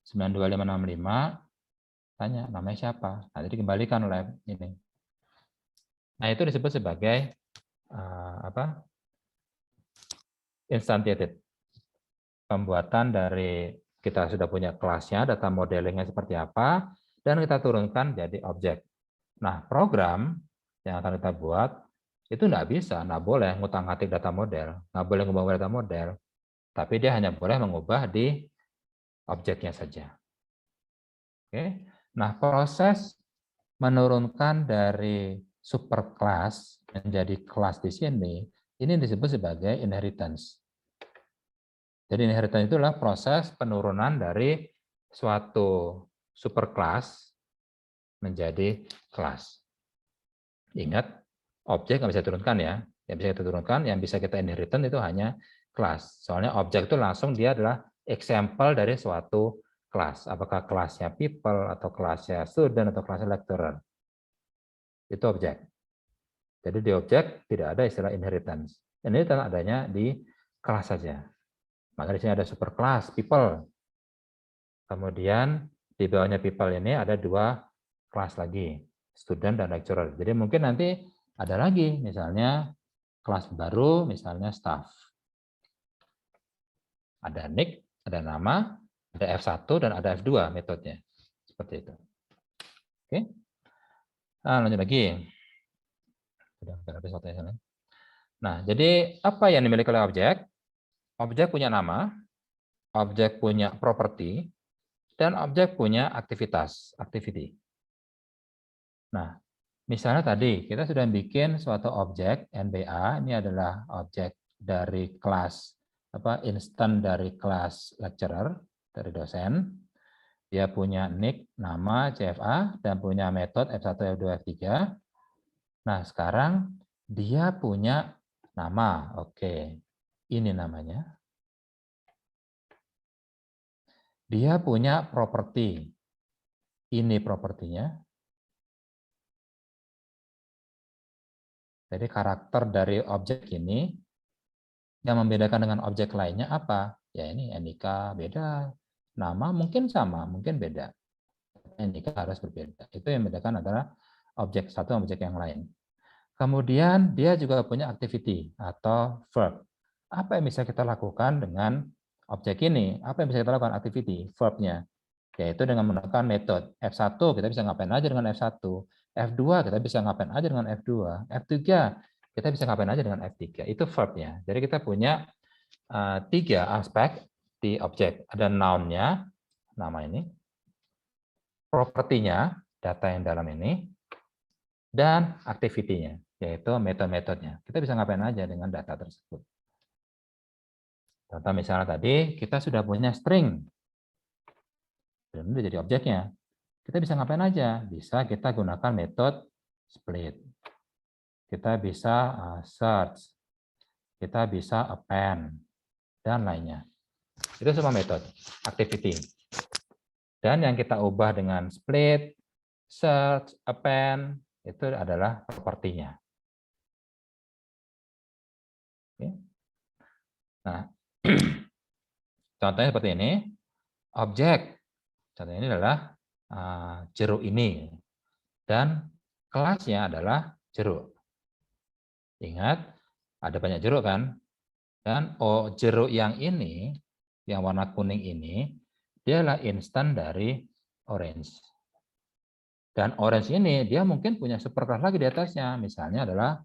92565, tanya namanya siapa. Nah, jadi dikembalikan oleh ini. Nah, itu disebut sebagai instantiated. Pembuatan dari kita sudah punya kelasnya, data modelingnya seperti apa, dan kita turunkan jadi objek. Nah, program yang akan kita buat itu nggak boleh ngutang-ngatik data model, nggak boleh ngubah data model, tapi dia hanya boleh mengubah di objeknya saja. Oke, nah proses menurunkan dari superclass menjadi kelas di sini, ini disebut sebagai inheritance. Jadi inheritance itulah proses penurunan dari suatu superclass menjadi kelas. Ingat, objek nggak bisa diturunkan ya. Yang bisa kita turunkan, yang bisa kita inheritance itu hanya kelas. Soalnya objek itu langsung dia adalah example dari suatu kelas. Apakah kelasnya people, atau kelasnya student, atau kelasnya lecturer. Itu objek. Jadi di objek tidak ada istilah inheritance. Inheritance adanya di kelas saja. Maka di sini ada superclass people. Kemudian di bawahnya people ini ada dua kelas lagi, student dan lecturer. Jadi mungkin nanti ada lagi, misalnya kelas baru, misalnya staff. Ada nick, ada nama, ada F1 dan ada F2 metodenya. Seperti itu. Oke. Nah, lanjut lagi. Nah, jadi apa yang dimiliki oleh objek? Objek punya nama, objek punya properti, dan objek punya aktivitas, activity. Nah, misalnya tadi kita sudah bikin suatu objek NBA, ini adalah objek dari kelas instan dari kelas lecturer, dari dosen. Dia punya nick, nama, CFA, dan punya metode F1, F2, F3. Nah, sekarang dia punya nama. Oke, ini namanya. Dia punya properti. Ini propertinya. Jadi karakter dari objek ini yang membedakan dengan objek lainnya apa? Ya ini NIK beda. Nama mungkin sama, mungkin beda. NIK harus berbeda. Itu yang membedakan antara objek satu dan objek yang lain. Kemudian dia juga punya activity atau verb. Apa yang bisa kita lakukan dengan objek ini? Apa yang bisa kita lakukan activity, verbnya? Yaitu dengan menggunakan metode. F1 kita bisa ngapain aja dengan F1. F2 kita bisa ngapain aja dengan F2. F3 kita bisa ngapain aja dengan F3. Itu verbnya. Jadi kita punya 3 aspek di objek. Ada noun-nya, nama ini. Propertinya, data yang dalam ini. Dan activity-nya, yaitu metode-metodenya. Kita bisa ngapain aja dengan data tersebut. Contoh misalnya tadi, kita sudah punya string. Dan udah jadi objeknya. Kita bisa ngapain aja? Bisa kita gunakan metode split. Kita bisa search. Kita bisa append. Dan lainnya. Itu semua metode, activity. Dan yang kita ubah dengan split, search, append, itu adalah propertinya. Nah, contohnya seperti ini. Objek. Contohnya ini adalah jeruk ini. Dan kelasnya adalah jeruk. Ingat, ada banyak jeruk kan? Dan jeruk yang ini, yang warna kuning ini, dia adalah instan dari orange. Dan orange ini, dia mungkin punya superclass lagi di atasnya. Misalnya adalah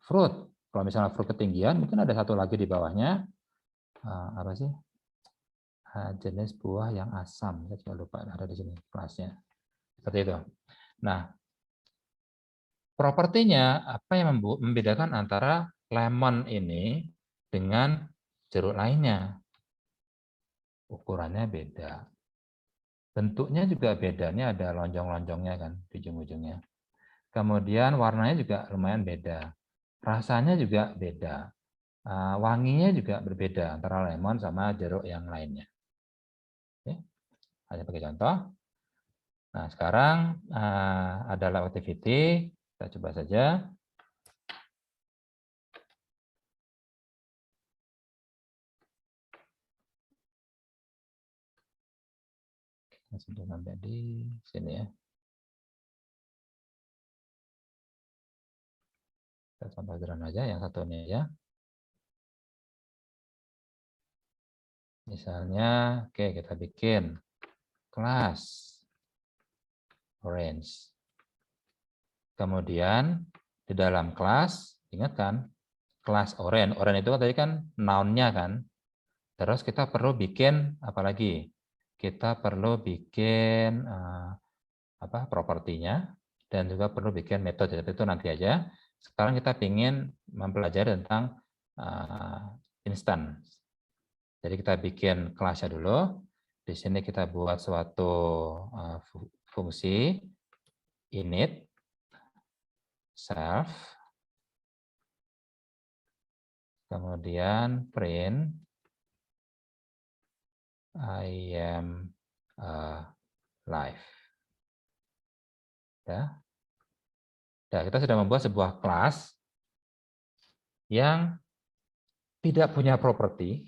fruit. Kalau misalnya fruit ketinggian, mungkin ada satu lagi di bawahnya. Apa sih? Jenis buah yang asam. Saya juga lupa, ada di sini kelasnya. Seperti itu. Nah, propertinya apa yang membedakan antara lemon ini dengan jeruk lainnya? Ukurannya beda. Bentuknya juga beda. Ini ada lonjong-lonjongnya kan di ujung-ujungnya. Kemudian warnanya juga lumayan beda. Rasanya juga beda. Wanginya juga berbeda antara lemon sama jeruk yang lainnya. Oke. Hanya pakai contoh. Nah, sekarang adalah activity. Kita coba saja. Sudah sampai di sini ya. Kita contoh sederhana aja, yang satu ini ya. Misalnya, oke, kita bikin kelas orange. Kemudian di dalam kelas, ingat kan, kelas orange. Orange itu tadi kan noun-nya kan. Terus kita perlu bikin apa lagi? Kita perlu bikin propertinya dan juga perlu bikin metode. Itu nanti aja. Sekarang kita ingin mempelajari tentang instance. Jadi kita bikin kelasnya dulu. Di sini kita buat suatu fungsi init self, kemudian print I am live. Ya. Nah, kita sudah membuat sebuah kelas yang tidak punya properti.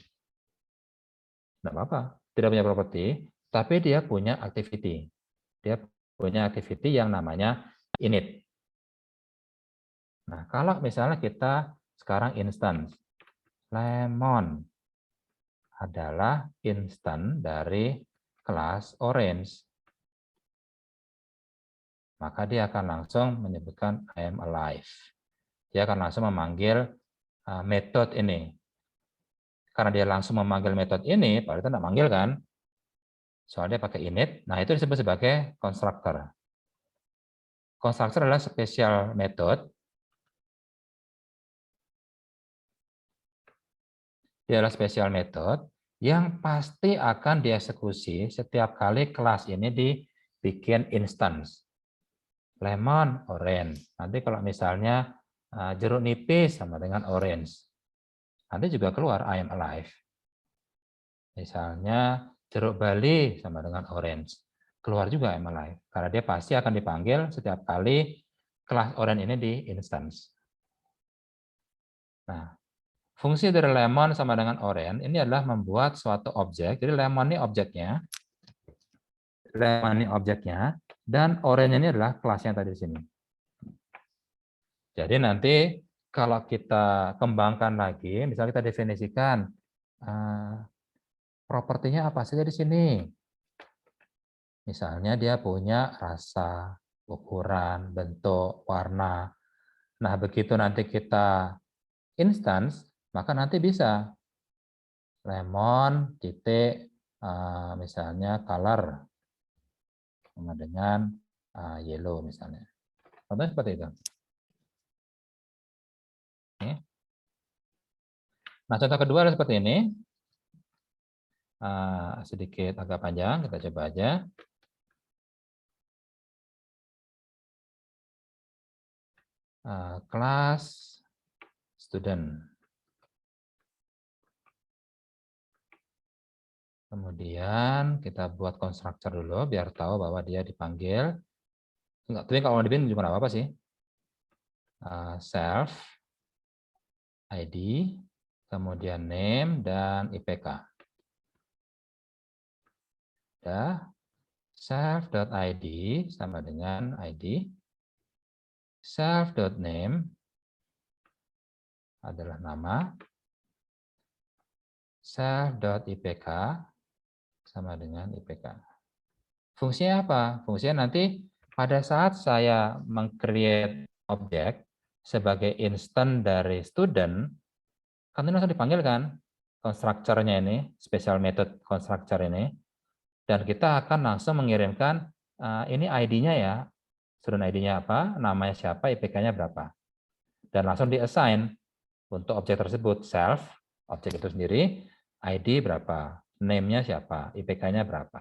Tidak apa-apa, tidak punya properti, tapi dia punya activity. Dia punya activity yang namanya init. Nah, kalau misalnya kita sekarang instance, lemon adalah instan dari kelas orange. Maka dia akan langsung menyebutkan I am alive. Dia akan langsung memanggil metode ini. Karena dia langsung memanggil metode ini, padahal tidak manggil kan? Soalnya pakai init. Nah, itu disebut sebagai constructor. Constructor adalah special method. Dia adalah special method yang pasti akan dieksekusi setiap kali kelas ini dibikin instance. Lemon, orange. Nanti kalau misalnya jeruk nipis sama dengan orange. Nanti juga keluar I am alive. Misalnya jeruk bali sama dengan orange. Keluar juga I am alive. Karena dia pasti akan dipanggil setiap kali kelas orange ini di instance. Nah, fungsi dari lemon sama dengan orange ini adalah membuat suatu objek. Jadi lemon ini objeknya, dan orange ini adalah kelasnya tadi di sini. Jadi nanti kalau kita kembangkan lagi, misalnya kita definisikan propertinya apa saja di sini. Misalnya dia punya rasa, ukuran, bentuk, warna. Nah, begitu nanti kita instance, maka nanti bisa lemon titik misalnya color sama dengan yellow misalnya. Contohnya seperti itu. Nah, contoh kedua adalah seperti ini. Sedikit agak panjang, kita coba aja. Kelas student. Kemudian kita buat konstruktor dulu biar tahu bahwa dia dipanggil. Enggak, tapi kalau mau dibikin juga nggak apa-apa sih. Self, ID, kemudian name, dan IPK. Ya, self.id sama dengan ID. Self.name adalah nama. Self.ipk sama dengan IPK. Fungsinya apa? Fungsinya nanti pada saat saya meng-create objek sebagai instant dari student, kan ini langsung dipanggil kan constructor-nya ini, special method constructor ini, dan kita akan langsung mengirimkan ini ID-nya ya, student ID-nya apa, namanya siapa, IPK-nya berapa. Dan langsung di-assign untuk objek tersebut, self, objek itu sendiri, ID berapa, name-nya siapa, IPK-nya berapa.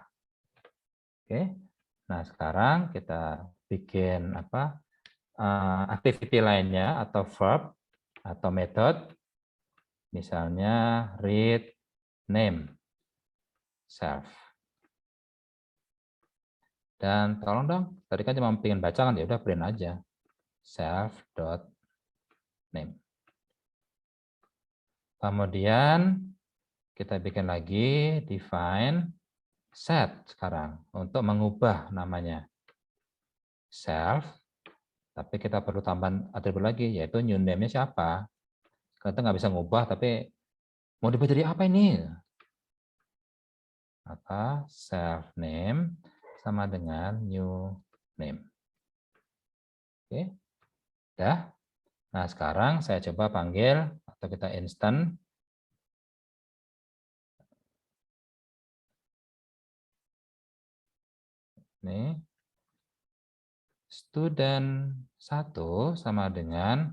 Oke. Nah, sekarang kita bikin activity lainnya atau verb atau method, misalnya read name self. Dan tolong dong, tadi kan cuma pengen baca kan, ya udah print aja self.name. Kemudian kita bikin lagi define set sekarang untuk mengubah namanya self, tapi kita perlu tambahan atribut lagi yaitu new name-nya siapa. Kita nggak bisa ngubah tapi mau dibaca jadi apa ini? Maka self name sama dengan new name. Oke, udah. Nah, sekarang saya coba panggil atau kita instant. Ini student 1 sama dengan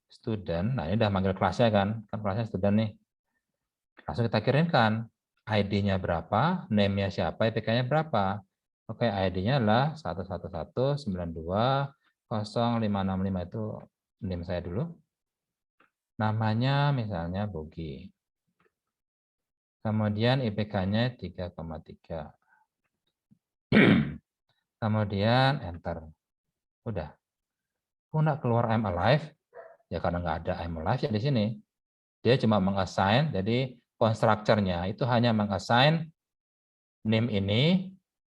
student. Nah, ini udah manggil kelasnya kan kelasnya student nih. Langsung kita kirimkan ID-nya berapa, name-nya siapa, IPK-nya berapa. Oke, ID-nya adalah 111920565 itu name saya dulu. Namanya misalnya Bogi. Kemudian IPK-nya 3,3. Kemudian enter. Udah. Kok nggak keluar I'm alive? Ya karena nggak ada I'm alive ya di sini. Dia cuma mengassign, jadi constructor-nya itu hanya mengassign name ini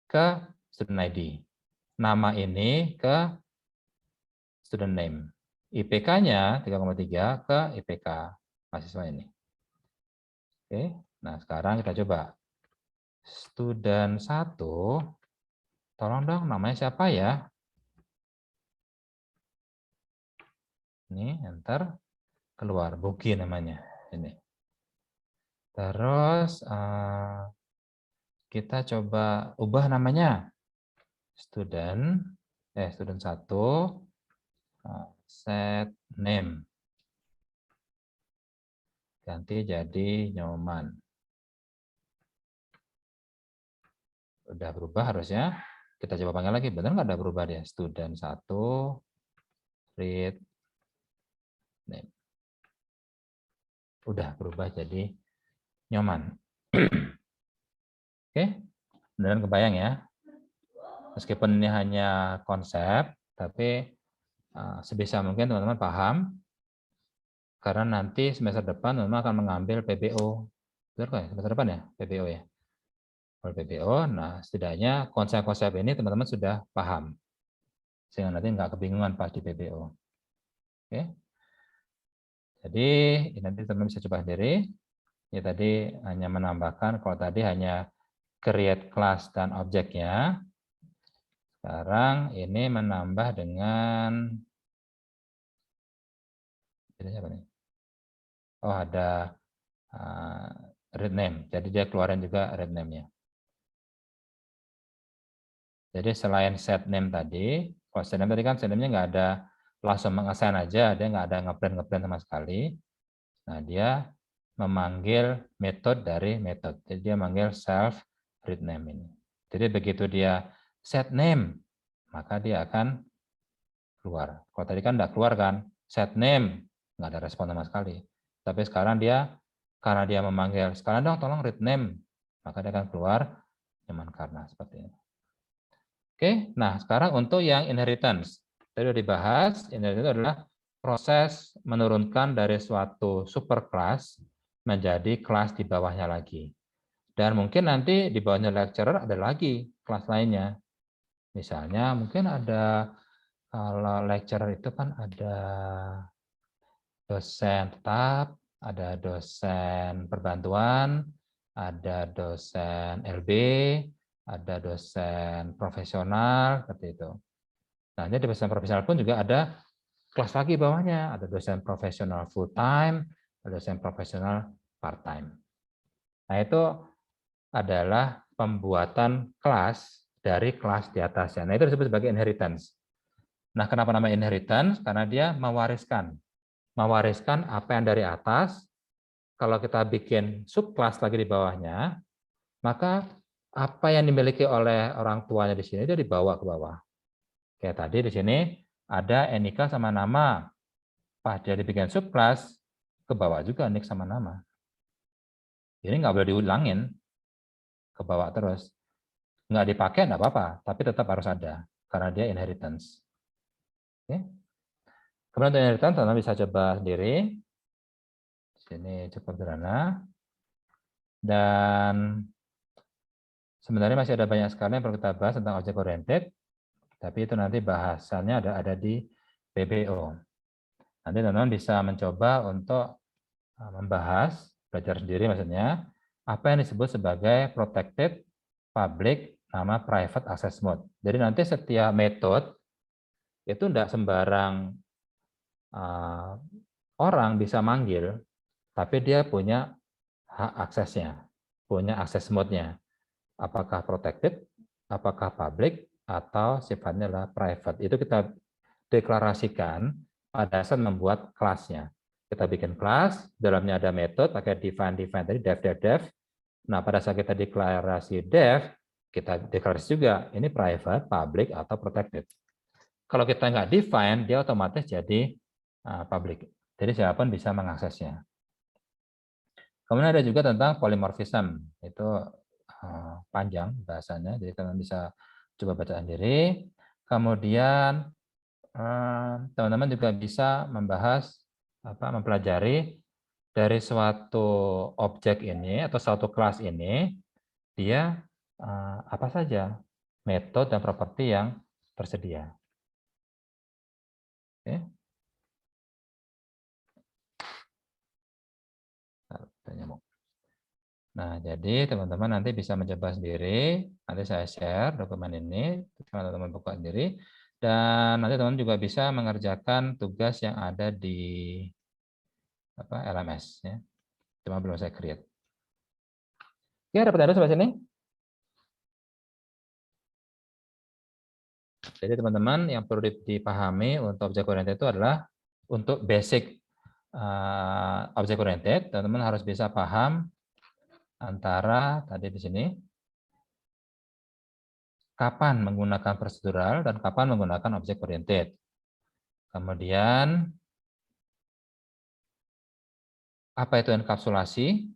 ke student ID. Nama ini ke student name. IPK-nya 3,3 ke IPK mahasiswa ini. Oke, nah sekarang kita coba. Student 1, tolong dong namanya siapa ya? Ini enter, keluar Bogi namanya. Ini. Terus kita coba ubah namanya. Student 1, set name. Ganti jadi Nyoman. Udah berubah harusnya. Kita coba panggil lagi, benar nggak ada berubah dia? Student 1, read name. Udah berubah jadi Nyoman. Oke, beneran kebayang ya. Meskipun ini hanya konsep, tapi sebisa mungkin teman-teman paham, karena nanti semester depan teman-teman akan mengambil PBO. Benar kok ya? Semester depan ya? PBO ya? Kalau PBO, nah setidaknya konsep-konsep ini teman-teman sudah paham. Sehingga nanti nggak kebingungan pas di PBO. Oke. Jadi nanti teman-teman bisa coba sendiri. Ya tadi hanya menambahkan, kalau tadi hanya create class dan objeknya. Sekarang ini menambah dengan apa nih? Oh, ada read name. Jadi dia keluarin juga read name-nya. Jadi selain set name tadi, kalau set name tadi kan set name-nya nggak ada langsung mengassign aja, dia nggak ada ngeprint sama sekali. Nah, dia memanggil metode dari metode. Jadi dia manggil self read name ini. Jadi begitu dia set name, maka dia akan keluar. Kalau tadi kan nggak keluar kan, set name, nggak ada respon sama sekali. Tapi sekarang dia, karena dia memanggil, sekarang dong tolong read name, maka dia akan keluar Nyoman Karna seperti ini. Oke, nah sekarang untuk yang inheritance. Tadi sudah dibahas, inheritance adalah proses menurunkan dari suatu superclass menjadi kelas di bawahnya lagi. Dan mungkin nanti di bawahnya lecturer ada lagi kelas lainnya. Misalnya mungkin ada, kalau lecturer itu kan ada dosen tetap, ada dosen perbantuan, ada dosen LB, ada dosen profesional, seperti itu. Nah, di dosen profesional pun juga ada kelas lagi bawahnya, ada dosen profesional full time, ada dosen profesional part time. Nah, itu adalah pembuatan kelas dari kelas di atasnya. Nah, itu disebut sebagai inheritance. Nah, kenapa namanya inheritance? Karena dia mewariskan apa yang dari atas. Kalau kita bikin subkelas lagi di bawahnya, maka apa yang dimiliki oleh orang tuanya di sini itu dibawa ke bawah. Kayak tadi di sini ada NIK sama nama. Pas dia dibikin subkelas, ke bawah juga NIK sama nama. Ini nggak boleh diulangin, ke bawah terus. Nggak dipakai nggak apa-apa, tapi tetap harus ada, karena dia inheritance. Oke. Kemudian untuk inheritance, teman bisa coba sendiri. Di sini cukup sederhana. Dan sebenarnya masih ada banyak sekali yang perlu kita bahas tentang object oriented, tapi itu nanti bahasannya ada di PBO. Nanti teman-teman bisa mencoba untuk membahas, belajar sendiri maksudnya, apa yang disebut sebagai protected public nama private access mode. Jadi nanti setiap metode itu tidak sembarang orang bisa manggil, tapi dia punya hak aksesnya, punya akses mode-nya. Apakah protected, apakah public, atau sifatnya adalah private. Itu kita deklarasikan pada saat membuat kelasnya. Kita bikin kelas, dalamnya ada metode, pakai define tadi, dev. Nah, pada saat kita deklarasi dev, kita deklarasi juga, ini private, public, atau protected. Kalau kita nggak define, dia otomatis jadi public. Jadi siapapun bisa mengaksesnya. Kemudian ada juga tentang polymorphism, itu panjang bahasanya, jadi teman-teman bisa coba baca sendiri. Kemudian teman-teman juga bisa membahas, mempelajari dari suatu objek ini atau suatu kelas ini, dia apa saja metode dan properti yang tersedia. Oke. Nah, jadi teman-teman nanti bisa mencoba sendiri. Nanti saya share dokumen ini, teman-teman buka sendiri. Dan nanti teman-teman juga bisa mengerjakan tugas yang ada di LMS. Ya. Cuma belum saya create. Oke, ada pertanyaan sampai sini? Jadi teman-teman yang perlu dipahami untuk object oriented itu adalah untuk basic object oriented, teman-teman harus bisa paham antara tadi di sini kapan menggunakan prosedural dan kapan menggunakan object oriented. Kemudian apa itu enkapsulasi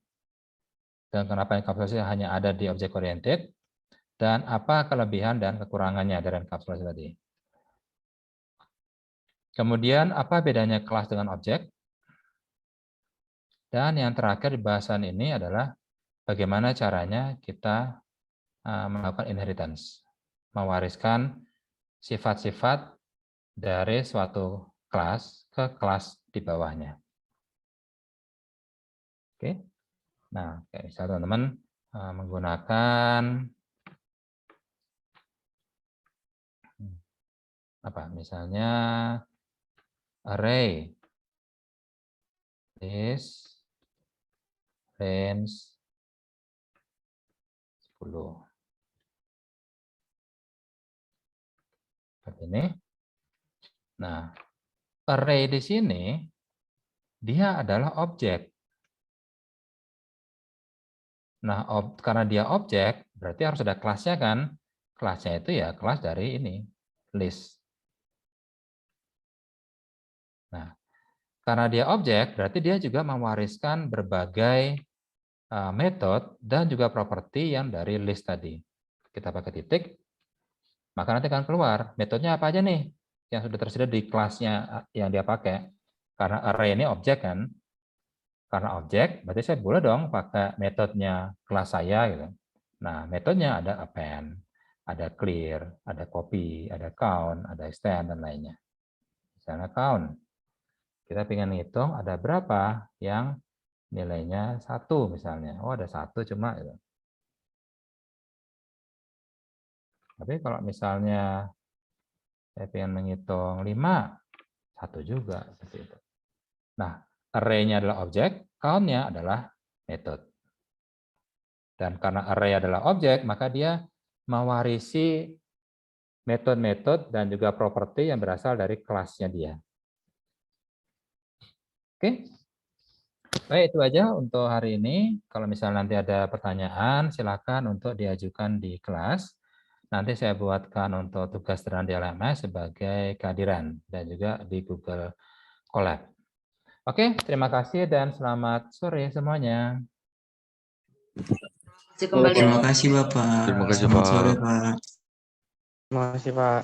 dan kenapa enkapsulasi hanya ada di object oriented dan apa kelebihan dan kekurangannya dari enkapsulasi tadi. Kemudian apa bedanya kelas dengan objek? Dan yang terakhir di bahasan ini adalah bagaimana caranya kita melakukan inheritance, mewariskan sifat-sifat dari suatu kelas ke kelas di bawahnya. Oke, nah kayak misalnya teman-teman menggunakan apa? Misalnya array list range 10. Seperti ini. Nah, array di sini dia adalah objek. Nah, karena dia objek, berarti harus ada kelasnya kan? Kelasnya itu ya kelas dari ini, list. Nah, karena dia objek, berarti dia juga mewariskan berbagai metode dan juga properti yang dari list tadi. Kita pakai titik, maka nanti akan keluar metodenya apa aja nih yang sudah tersedia di kelasnya yang dia pakai. Karena array ini objek kan, karena objek berarti saya boleh dong pakai metodenya kelas saya gitu. Nah, metodenya ada append, ada clear, ada copy, ada count, ada extend dan lainnya. Misalnya count, kita ingin ngitung ada berapa yang nilainya 1 misalnya. Oh, ada 1 cuma gitu. Tapi kalau misalnya saya ingin menghitung 5, 1 juga seperti itu. Nah, array-nya adalah objek, count-nya adalah metode. Dan karena array adalah objek, maka dia mewarisi metode-metode dan juga properti yang berasal dari kelasnya dia. Oke. Baik, itu aja untuk hari ini. Kalau misalnya nanti ada pertanyaan, silakan untuk diajukan di kelas. Nanti saya buatkan untuk tugas terang di LMS sebagai kehadiran dan juga di Google Colab. Oke, terima kasih dan selamat sore semuanya. Terima kasih Bapak. Terima kasih Selamat Pak. sore Pak. Terima kasih Pak.